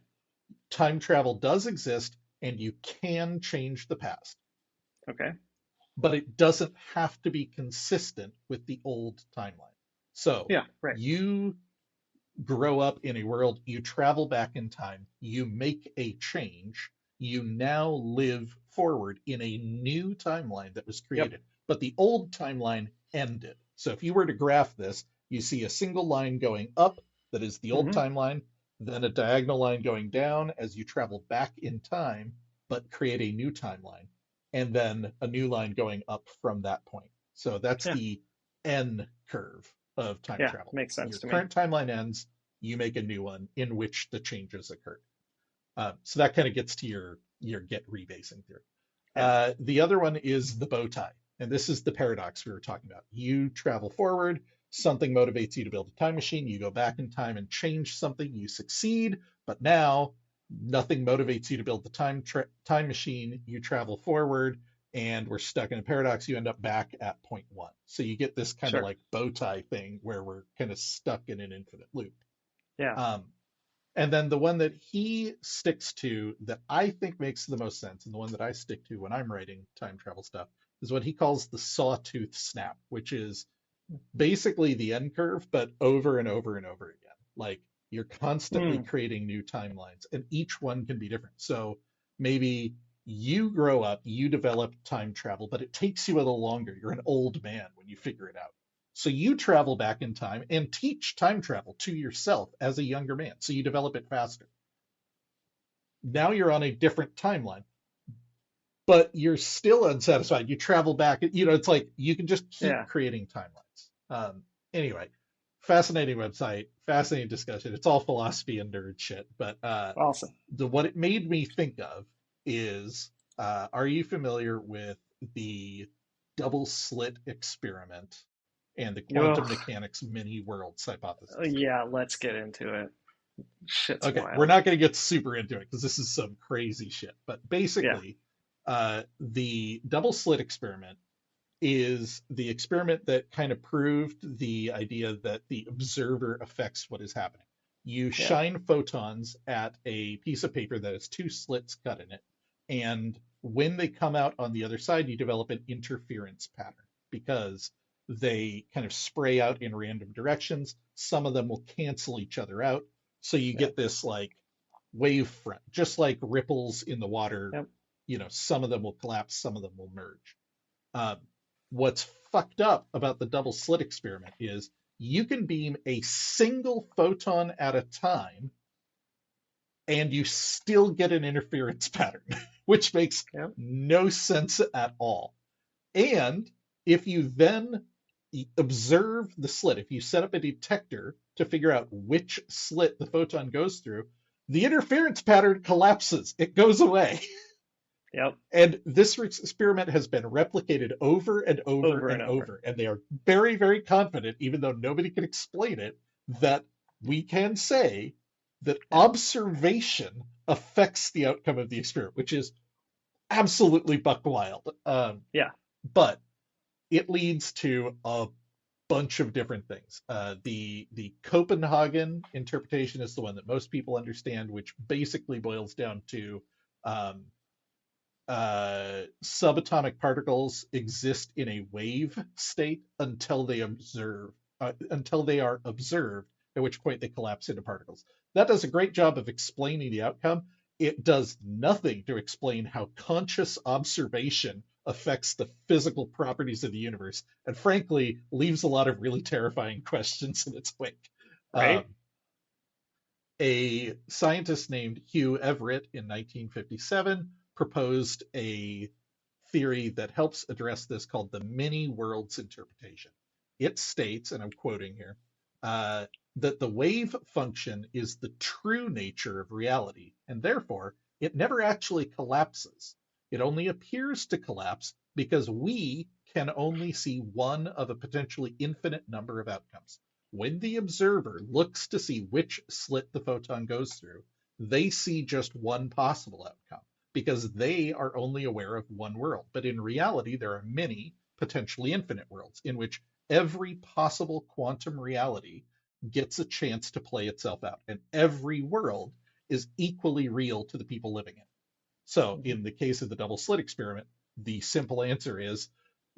[SPEAKER 1] time travel does exist and you can change the past,
[SPEAKER 2] Okay.
[SPEAKER 1] but it doesn't have to be consistent with the old timeline. So
[SPEAKER 2] Yeah. Right.
[SPEAKER 1] you grow up in a world, you travel back in time, you make a change, you now live forward in a new timeline that was
[SPEAKER 2] Yep.
[SPEAKER 1] created, but the old timeline ended. So if you were to graph this, you see a single line going up that is the old
[SPEAKER 2] Hmm.
[SPEAKER 1] timeline, then a diagonal line going down as you travel back in time, but create a new timeline, and then a new line going up from that point. So that's
[SPEAKER 2] Yeah.
[SPEAKER 1] the N curve of time
[SPEAKER 2] Yeah.
[SPEAKER 1] travel.
[SPEAKER 2] Makes sense
[SPEAKER 1] Your
[SPEAKER 2] to me.
[SPEAKER 1] current timeline ends, you make a new one in which the changes occurred. So that kind of gets to your get rebasing theory.
[SPEAKER 2] Yeah.
[SPEAKER 1] The other one is the bow tie, and this is the paradox we were talking about. You travel forward, something motivates you to build a time machine. You go back in time and change something. You succeed, but now nothing motivates you to build the time machine. You travel forward, and we're stuck in a paradox. You end up back at point one. So you get this kind of
[SPEAKER 2] Sure.
[SPEAKER 1] like bow tie thing where we're kind of stuck in an infinite loop.
[SPEAKER 2] Yeah.
[SPEAKER 1] Um, and then the one that he sticks to that I think makes the most sense, and the one that I stick to when I'm writing time travel stuff, is what he calls the sawtooth snap, which is basically the end curve, but over and over and over again. Like you're constantly
[SPEAKER 2] Mm.
[SPEAKER 1] creating new timelines, and each one can be different. So maybe you grow up, you develop time travel, but it takes you a little longer. You're an old man when you figure it out. So you travel back in time and teach time travel to yourself as a younger man. So you develop it faster. Now you're on a different timeline, but you're still unsatisfied. You travel back. It's like you can just keep
[SPEAKER 2] Yeah.
[SPEAKER 1] creating timelines. Anyway, fascinating website, fascinating discussion. It's all philosophy and nerd shit. But
[SPEAKER 2] Awesome.
[SPEAKER 1] what it made me think of is, are you familiar with the double slit experiment and the quantum
[SPEAKER 2] Ugh.
[SPEAKER 1] mechanics many worlds hypothesis?
[SPEAKER 2] Yeah. Let's get into it. Shit's
[SPEAKER 1] Okay, we're
[SPEAKER 2] wild.
[SPEAKER 1] not going to get super into it because this is some crazy shit. But
[SPEAKER 2] Yeah.
[SPEAKER 1] basically, the double slit experiment is the experiment that kind of proved the idea that the observer affects what is happening. You
[SPEAKER 2] Yeah.
[SPEAKER 1] shine photons at a piece of paper that has two slits cut in it, and when they come out on the other side, you develop an interference pattern because they kind of spray out in random directions. Some of them will cancel each other out. So you
[SPEAKER 2] Yeah.
[SPEAKER 1] get this like wave front, just like ripples in the water.
[SPEAKER 2] Yep.
[SPEAKER 1] Some of them will collapse, some of them will merge. Um, what's fucked up about the double slit experiment is you can beam a single photon at a time and you still get an interference pattern, which makes
[SPEAKER 2] Yep.
[SPEAKER 1] no sense at all. And if you then observe the slit, if you set up a detector to figure out which slit the photon goes through, the interference pattern collapses. It goes away.
[SPEAKER 2] Yep.
[SPEAKER 1] And this experiment has been replicated over and over
[SPEAKER 2] Over and
[SPEAKER 1] and
[SPEAKER 2] over.
[SPEAKER 1] over. And they are very, very confident, even though nobody can explain it, that we can say that
[SPEAKER 2] Yeah.
[SPEAKER 1] observation affects the outcome of the experiment, which is absolutely buck wild.
[SPEAKER 2] Yeah.
[SPEAKER 1] But it leads to a bunch of different things. The Copenhagen interpretation is the one that most people understand, which basically boils down to um, subatomic particles exist in a wave state until they are observed, at which point they collapse into particles. That does a great job of explaining the outcome. It does nothing to explain how conscious observation affects the physical properties of the universe, and frankly, leaves a lot of really terrifying questions in its wake. Um,
[SPEAKER 2] Right?
[SPEAKER 1] a scientist named Hugh Everett in 1957 proposed a theory that helps address this called the many worlds interpretation. It states, and I'm quoting here, that the wave function is the true nature of reality, and therefore it never actually collapses. It only appears to collapse because we can only see one of a potentially infinite number of outcomes. When the observer looks to see which slit the photon goes through, they see just one possible outcome because they are only aware of one world. But in reality, there are many potentially infinite worlds in which every possible quantum reality gets a chance to play itself out. And every world is equally real to the people living in it. So
[SPEAKER 2] Mhm.
[SPEAKER 1] in the case of the double slit experiment, the simple answer is,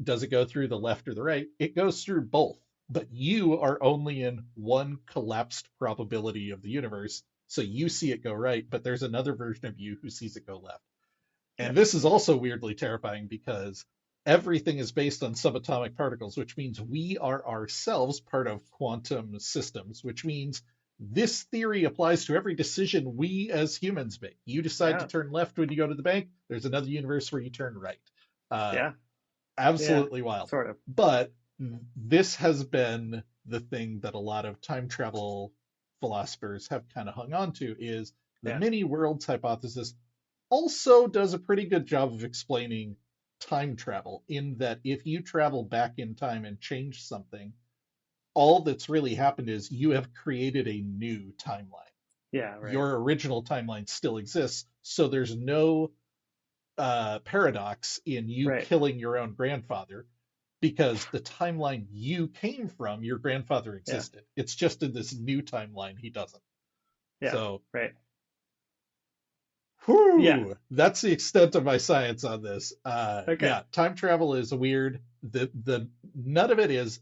[SPEAKER 1] does it go through the left or the right? It goes through both, but you are only in one collapsed probability of the universe. So you see it go right, but there's another version of you who sees it go left.
[SPEAKER 2] Yeah.
[SPEAKER 1] And this is also weirdly terrifying because everything is based on subatomic particles, which means we are ourselves part of quantum systems, which means this theory applies to every decision we as humans make. You decide to
[SPEAKER 2] Yeah.
[SPEAKER 1] turn left when you go to the bank, there's another universe where you turn right. Uh,
[SPEAKER 2] Yeah. Yeah.
[SPEAKER 1] Absolutely wild.
[SPEAKER 2] Sort of.
[SPEAKER 1] But this has been the thing that a lot of time travel philosophers have kind of hung on to is the
[SPEAKER 2] Yeah.
[SPEAKER 1] many worlds hypothesis also does a pretty good job of explaining time travel in that if you travel back in time and change something, all that's really happened is you have created a new timeline.
[SPEAKER 2] Yeah. Right.
[SPEAKER 1] Your original timeline still exists, so there's no paradox in you
[SPEAKER 2] Right.
[SPEAKER 1] killing your own grandfather because the timeline you came from, your grandfather
[SPEAKER 2] Yeah.
[SPEAKER 1] existed. It's just in this new timeline he doesn't.
[SPEAKER 2] Yeah.
[SPEAKER 1] So
[SPEAKER 2] Right. Yeah.
[SPEAKER 1] whew, that's the extent of my science on this.
[SPEAKER 2] Okay.
[SPEAKER 1] Yeah, time travel is weird. The none of it is,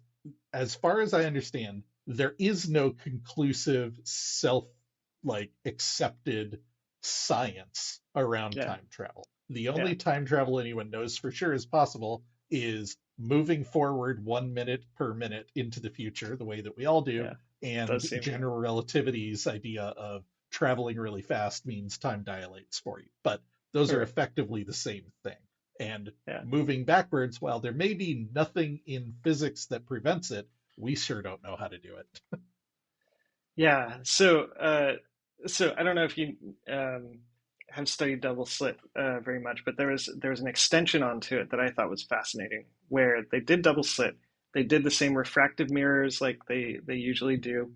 [SPEAKER 1] as far as I understand, there is no conclusive self accepted science around
[SPEAKER 2] Yeah.
[SPEAKER 1] time travel. The
[SPEAKER 2] Yeah.
[SPEAKER 1] only time travel anyone knows for sure is possible is moving forward 1 minute per minute into the future, the way that we all do,
[SPEAKER 2] Yeah.
[SPEAKER 1] and
[SPEAKER 2] Does seem.
[SPEAKER 1] general relativity's idea of traveling really fast means time dilates for you. But those are
[SPEAKER 2] Sure.
[SPEAKER 1] effectively the same thing. And
[SPEAKER 2] Yeah.
[SPEAKER 1] moving backwards, while there may be nothing in physics that prevents it, we sure don't know how to do it.
[SPEAKER 2] Yeah. So I don't know if you um, have studied double slit very much, but there was an extension onto it that I thought was fascinating, where they did double slit. They did the same refractive mirrors like they usually do,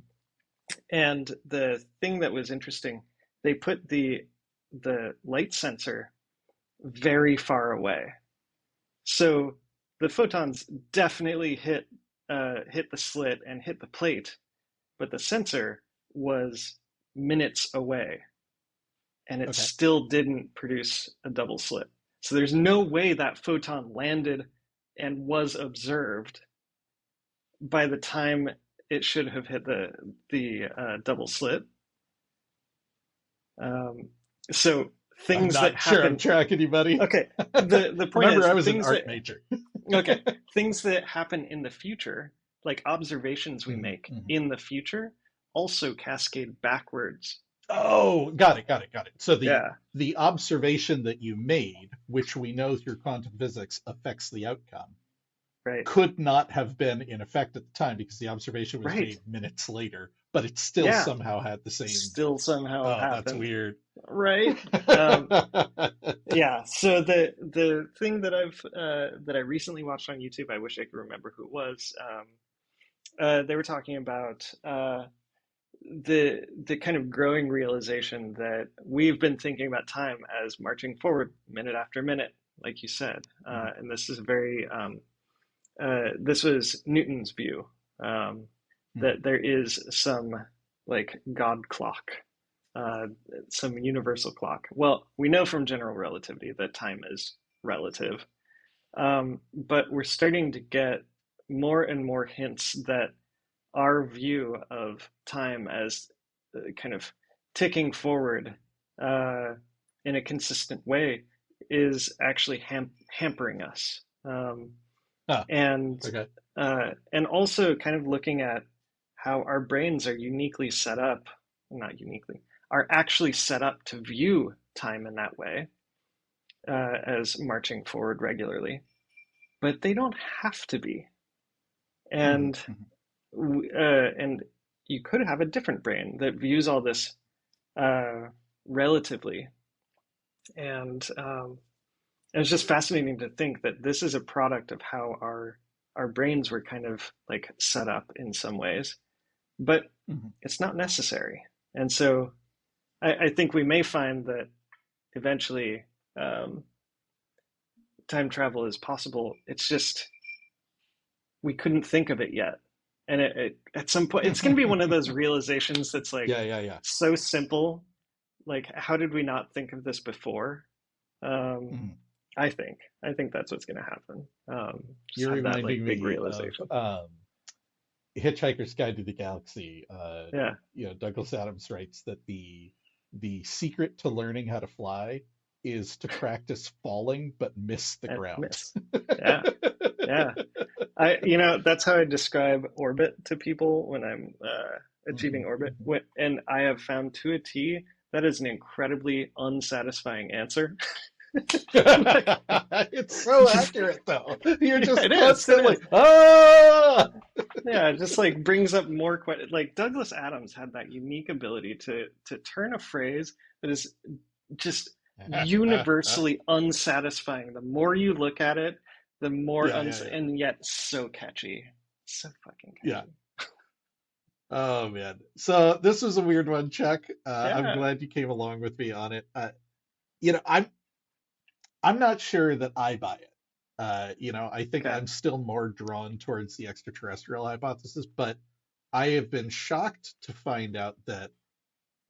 [SPEAKER 2] and the thing that was interesting, they put the light sensor very far away, so the photons definitely hit the slit and hit the plate, but the sensor was minutes away and it
[SPEAKER 1] Okay.
[SPEAKER 2] still didn't produce a double slit. So there's no way that photon landed and was observed by the time it should have hit the double slit. Um, so
[SPEAKER 1] I'm
[SPEAKER 2] things that
[SPEAKER 1] not sure I'm
[SPEAKER 2] happen.
[SPEAKER 1] tracking you, buddy.
[SPEAKER 2] Okay, the point
[SPEAKER 1] Remember,
[SPEAKER 2] is
[SPEAKER 1] I was an
[SPEAKER 2] things that
[SPEAKER 1] art major.
[SPEAKER 2] okay, things that happen in the future, like observations we
[SPEAKER 1] Mhm,
[SPEAKER 2] make
[SPEAKER 1] mhm.
[SPEAKER 2] in the future, also cascade backwards.
[SPEAKER 1] Oh, got it. So
[SPEAKER 2] Yeah,
[SPEAKER 1] the observation that you made, which we know through quantum physics affects the outcome,
[SPEAKER 2] right,
[SPEAKER 1] could not have been in effect at the time because the observation was
[SPEAKER 2] right.
[SPEAKER 1] made minutes later, but it still
[SPEAKER 2] Yeah,
[SPEAKER 1] somehow had the same.
[SPEAKER 2] still somehow
[SPEAKER 1] Oh, that's
[SPEAKER 2] happened,
[SPEAKER 1] weird.
[SPEAKER 2] right? Yeah. So the thing that I recently watched on YouTube, I wish I could remember who it was. They were talking about the kind of growing realization that we've been thinking about time as marching forward minute after minute, like you said, and this is very this was Newton's view, that there is some like God clock uh, some universal clock. Well, we know from general relativity that time is relative, but we're starting to get more and more hints that our view of time as kind of ticking forward uh, in a consistent way is actually hampering us.
[SPEAKER 1] Huh.
[SPEAKER 2] And
[SPEAKER 1] Okay.
[SPEAKER 2] and also kind of looking at how our brains are uniquely set up, not uniquely, are actually set up to view time in that way as marching forward regularly, but they don't have to be.
[SPEAKER 1] Hmm.
[SPEAKER 2] And and you could have a different brain that views all this uh, relatively. And it's just fascinating to think that this is a product of how our brains were kind of like set up in some ways, but
[SPEAKER 1] Hmm.
[SPEAKER 2] it's not necessary. And so I think we may find that eventually um, time travel is possible. It's just we couldn't think of it yet. And at some point, it's going to be one of those realizations that's like
[SPEAKER 1] Yeah, yeah, yeah.
[SPEAKER 2] so simple. Like, how did we not think of this before? Um,
[SPEAKER 1] Mhm.
[SPEAKER 2] I think that's what's going to happen. Just
[SPEAKER 1] You're
[SPEAKER 2] have that
[SPEAKER 1] reminding
[SPEAKER 2] like big
[SPEAKER 1] me of
[SPEAKER 2] realization.
[SPEAKER 1] Hitchhiker's Guide to the Galaxy.
[SPEAKER 2] Yeah,
[SPEAKER 1] Douglas Adams writes that the secret to learning how to fly is to practice falling but miss the
[SPEAKER 2] I
[SPEAKER 1] ground.
[SPEAKER 2] miss. Yeah, yeah. That's how I describe orbit to people when I'm achieving
[SPEAKER 1] Mhm,
[SPEAKER 2] orbit.
[SPEAKER 1] mhm.
[SPEAKER 2] And I have found to a T that is an incredibly unsatisfying answer. Like,
[SPEAKER 1] It's so
[SPEAKER 2] just
[SPEAKER 1] accurate though. You're
[SPEAKER 2] yeah,
[SPEAKER 1] just
[SPEAKER 2] it is. It
[SPEAKER 1] constantly
[SPEAKER 2] is.
[SPEAKER 1] ah.
[SPEAKER 2] Yeah, it just like brings up more questions. Like Douglas Adams had that unique ability to turn a phrase that is just universally unsatisfying. The more you look at it, the more
[SPEAKER 1] Yeah, yeah, yeah,
[SPEAKER 2] and yet so catchy, so fucking
[SPEAKER 1] yeah.
[SPEAKER 2] catchy.
[SPEAKER 1] Oh man. So this was a weird one, Chuck. I'm
[SPEAKER 2] Yeah.
[SPEAKER 1] glad you came along with me on it. I'm not sure that I buy it. I think
[SPEAKER 2] Okay.
[SPEAKER 1] I'm still more drawn towards the extraterrestrial hypothesis, but I have been shocked to find out that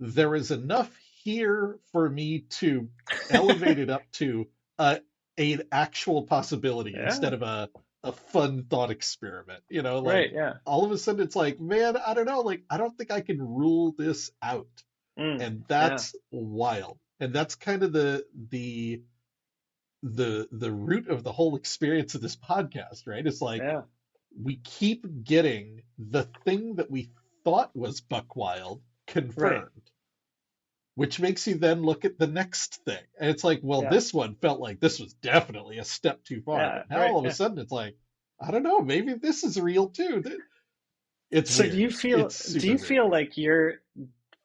[SPEAKER 1] there is enough here for me to elevate it up to uh, an actual possibility
[SPEAKER 2] Yeah.
[SPEAKER 1] instead of a fun thought experiment. Like
[SPEAKER 2] Right. Yeah.
[SPEAKER 1] all of a sudden it's like, man, I don't know, like I don't think I can rule this out. And
[SPEAKER 2] Yeah.
[SPEAKER 1] that's wild. And that's kind of the root of the whole experience of this podcast, right? It's like
[SPEAKER 2] Yeah.
[SPEAKER 1] we keep getting the thing that we thought was buck wild
[SPEAKER 2] Right.
[SPEAKER 1] confirmed, which makes you then look at the next thing. And it's like, well,
[SPEAKER 2] Yeah.
[SPEAKER 1] this one felt like this was definitely a step too far,
[SPEAKER 2] Yeah.
[SPEAKER 1] but now
[SPEAKER 2] Right.
[SPEAKER 1] all of a
[SPEAKER 2] Yeah.
[SPEAKER 1] sudden it's like, I don't know, maybe this is real too. It's
[SPEAKER 2] So
[SPEAKER 1] weird. It's
[SPEAKER 2] do
[SPEAKER 1] super
[SPEAKER 2] you
[SPEAKER 1] weird.
[SPEAKER 2] feel like you're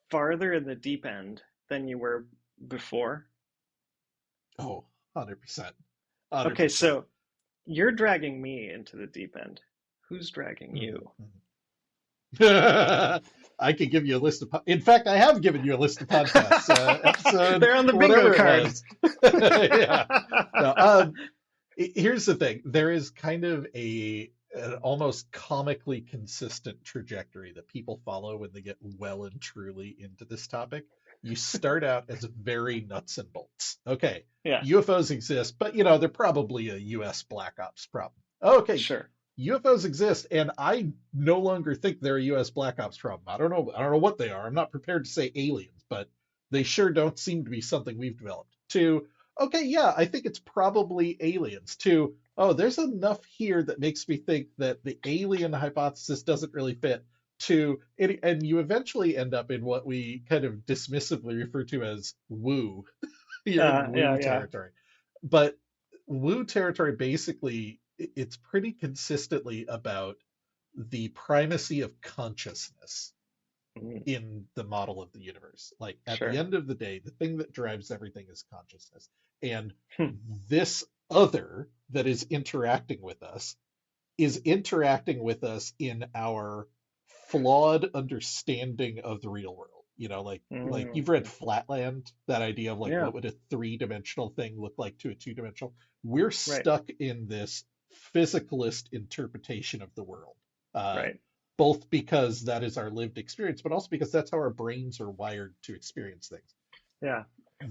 [SPEAKER 2] farther in the deep end than you were before?
[SPEAKER 1] Oh, 100%.
[SPEAKER 2] Okay,
[SPEAKER 1] 100%.
[SPEAKER 2] so you're dragging me into the deep end. Who's dragging
[SPEAKER 1] Mhm,
[SPEAKER 2] you?
[SPEAKER 1] mhm. I could give you a list of. In fact, I have given you a list of podcasts. Episode
[SPEAKER 2] They're on the bingo
[SPEAKER 1] whatever it
[SPEAKER 2] card.
[SPEAKER 1] was. Yeah. No. Here's the thing. There is kind of an almost comically consistent trajectory that people follow when they get well and truly into this topic. You start out as very nuts and bolts. Okay,
[SPEAKER 2] Yeah,
[SPEAKER 1] UFOs exist, but they're probably a U.S. Black Ops problem. Okay,
[SPEAKER 2] sure.
[SPEAKER 1] UFOs exist, and I no longer think they're a U.S. Black Ops problem. I don't know. I don't know what they are. I'm not prepared to say aliens, but they sure don't seem to be something we've developed. To okay, yeah, I think it's probably aliens. To oh, there's enough here that makes me think that the alien hypothesis doesn't really fit. And you eventually end up in what we kind of dismissively refer to as woo. You're in
[SPEAKER 2] Yeah,
[SPEAKER 1] woo
[SPEAKER 2] yeah.
[SPEAKER 1] territory. But woo territory basically it's pretty consistently about the primacy of consciousness
[SPEAKER 2] Mm,
[SPEAKER 1] in the model of the universe. Like at the
[SPEAKER 2] sure.
[SPEAKER 1] end of the day, the thing that drives everything is consciousness. And
[SPEAKER 2] Hmm.
[SPEAKER 1] this other that is interacting with us in our flawed understanding of the real world. Like
[SPEAKER 2] Mm,
[SPEAKER 1] you've read Flatland, that idea of like
[SPEAKER 2] yeah,
[SPEAKER 1] what would a three-dimensional thing look like to a two-dimensional. We're
[SPEAKER 2] right,
[SPEAKER 1] stuck in this physicalist interpretation of the world. Uh,
[SPEAKER 2] right.
[SPEAKER 1] both because that is our lived experience, but also because that's how our brains are wired to experience things.
[SPEAKER 2] Yeah.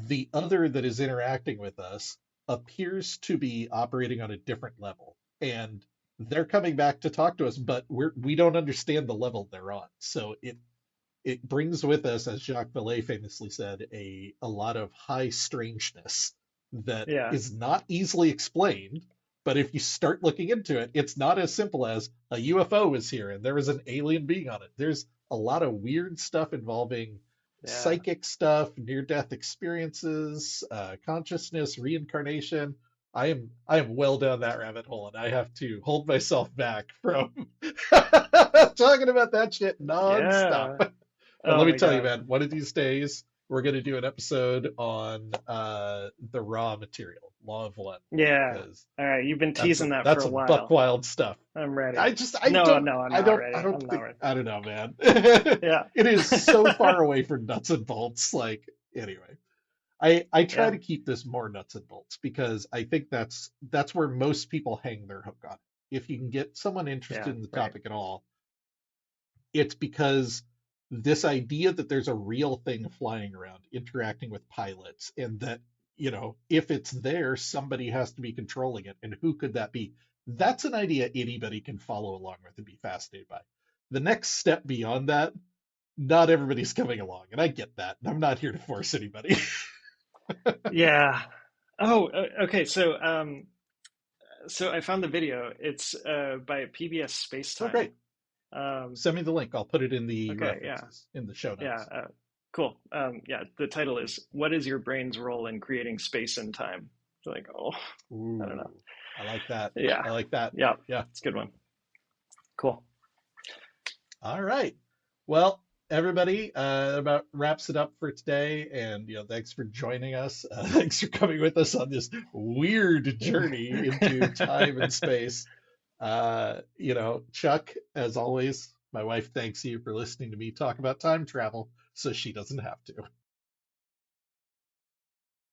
[SPEAKER 1] The other that is interacting with us appears to be operating on a different level. And they're coming back to talk to us, but we don't understand the level they're on. So it brings with us, as Jacques Vallée famously said, a lot of high strangeness that
[SPEAKER 2] Yeah.
[SPEAKER 1] is not easily explained. But if you start looking into it, it's not as simple as a UFO is here and there is an alien being on it. There's a lot of weird stuff involving
[SPEAKER 2] Yeah.
[SPEAKER 1] psychic stuff, near-death experiences, consciousness, reincarnation. I am well down that rabbit hole, and I have to hold myself back from talking about that shit nonstop.
[SPEAKER 2] Yeah.
[SPEAKER 1] But
[SPEAKER 2] Oh
[SPEAKER 1] let me
[SPEAKER 2] my
[SPEAKER 1] tell you,
[SPEAKER 2] God.
[SPEAKER 1] man, one of these days we're going to do an episode on the raw material, Law of One,
[SPEAKER 2] Yeah.
[SPEAKER 1] because
[SPEAKER 2] All right. You've been
[SPEAKER 1] that's
[SPEAKER 2] teasing that for
[SPEAKER 1] that's
[SPEAKER 2] a
[SPEAKER 1] some buck
[SPEAKER 2] while.
[SPEAKER 1] wild stuff.
[SPEAKER 2] I'm ready.
[SPEAKER 1] I just
[SPEAKER 2] No, no, I'm not
[SPEAKER 1] I
[SPEAKER 2] ready.
[SPEAKER 1] don't
[SPEAKER 2] I'm not
[SPEAKER 1] think
[SPEAKER 2] ready.
[SPEAKER 1] I don't know, man.
[SPEAKER 2] Yeah.
[SPEAKER 1] It is so far away from nuts and bolts. Like anyway, I try
[SPEAKER 2] Yeah.
[SPEAKER 1] to keep this more nuts and bolts because I think that's where most people hang their hook on. If you can get someone
[SPEAKER 2] Yeah.
[SPEAKER 1] interested in the
[SPEAKER 2] Right.
[SPEAKER 1] topic at all, it's because this idea that there's a real thing flying around interacting with pilots and that, if it's there, somebody has to be controlling it. And who could that be? That's an idea anybody can follow along with and be fascinated by. The next step beyond that, not everybody's coming along. And I get that. I'm not here to force anybody.
[SPEAKER 2] Yeah. Oh, okay. So I found the video. It's by PBS
[SPEAKER 1] Oh,
[SPEAKER 2] Spacetime.
[SPEAKER 1] great.
[SPEAKER 2] Um,
[SPEAKER 1] Send me the link. I'll put it in the
[SPEAKER 2] okay. Yeah.
[SPEAKER 1] references in the show
[SPEAKER 2] Yeah.
[SPEAKER 1] notes.
[SPEAKER 2] Cool. Yeah. The title is "What is your brain's role in creating space and time?" It's like, oh, I don't know.
[SPEAKER 1] Ooh, I like that.
[SPEAKER 2] Yeah.
[SPEAKER 1] I like that.
[SPEAKER 2] Yeah.
[SPEAKER 1] Yeah.
[SPEAKER 2] It's a good one. Cool.
[SPEAKER 1] All right. Well, everybody, about wraps it up for today. And thanks for joining us. Thanks for coming with us on this weird journey into time and space. Chuck, as always, my wife thanks you for listening to me talk about time travel, so she doesn't have to.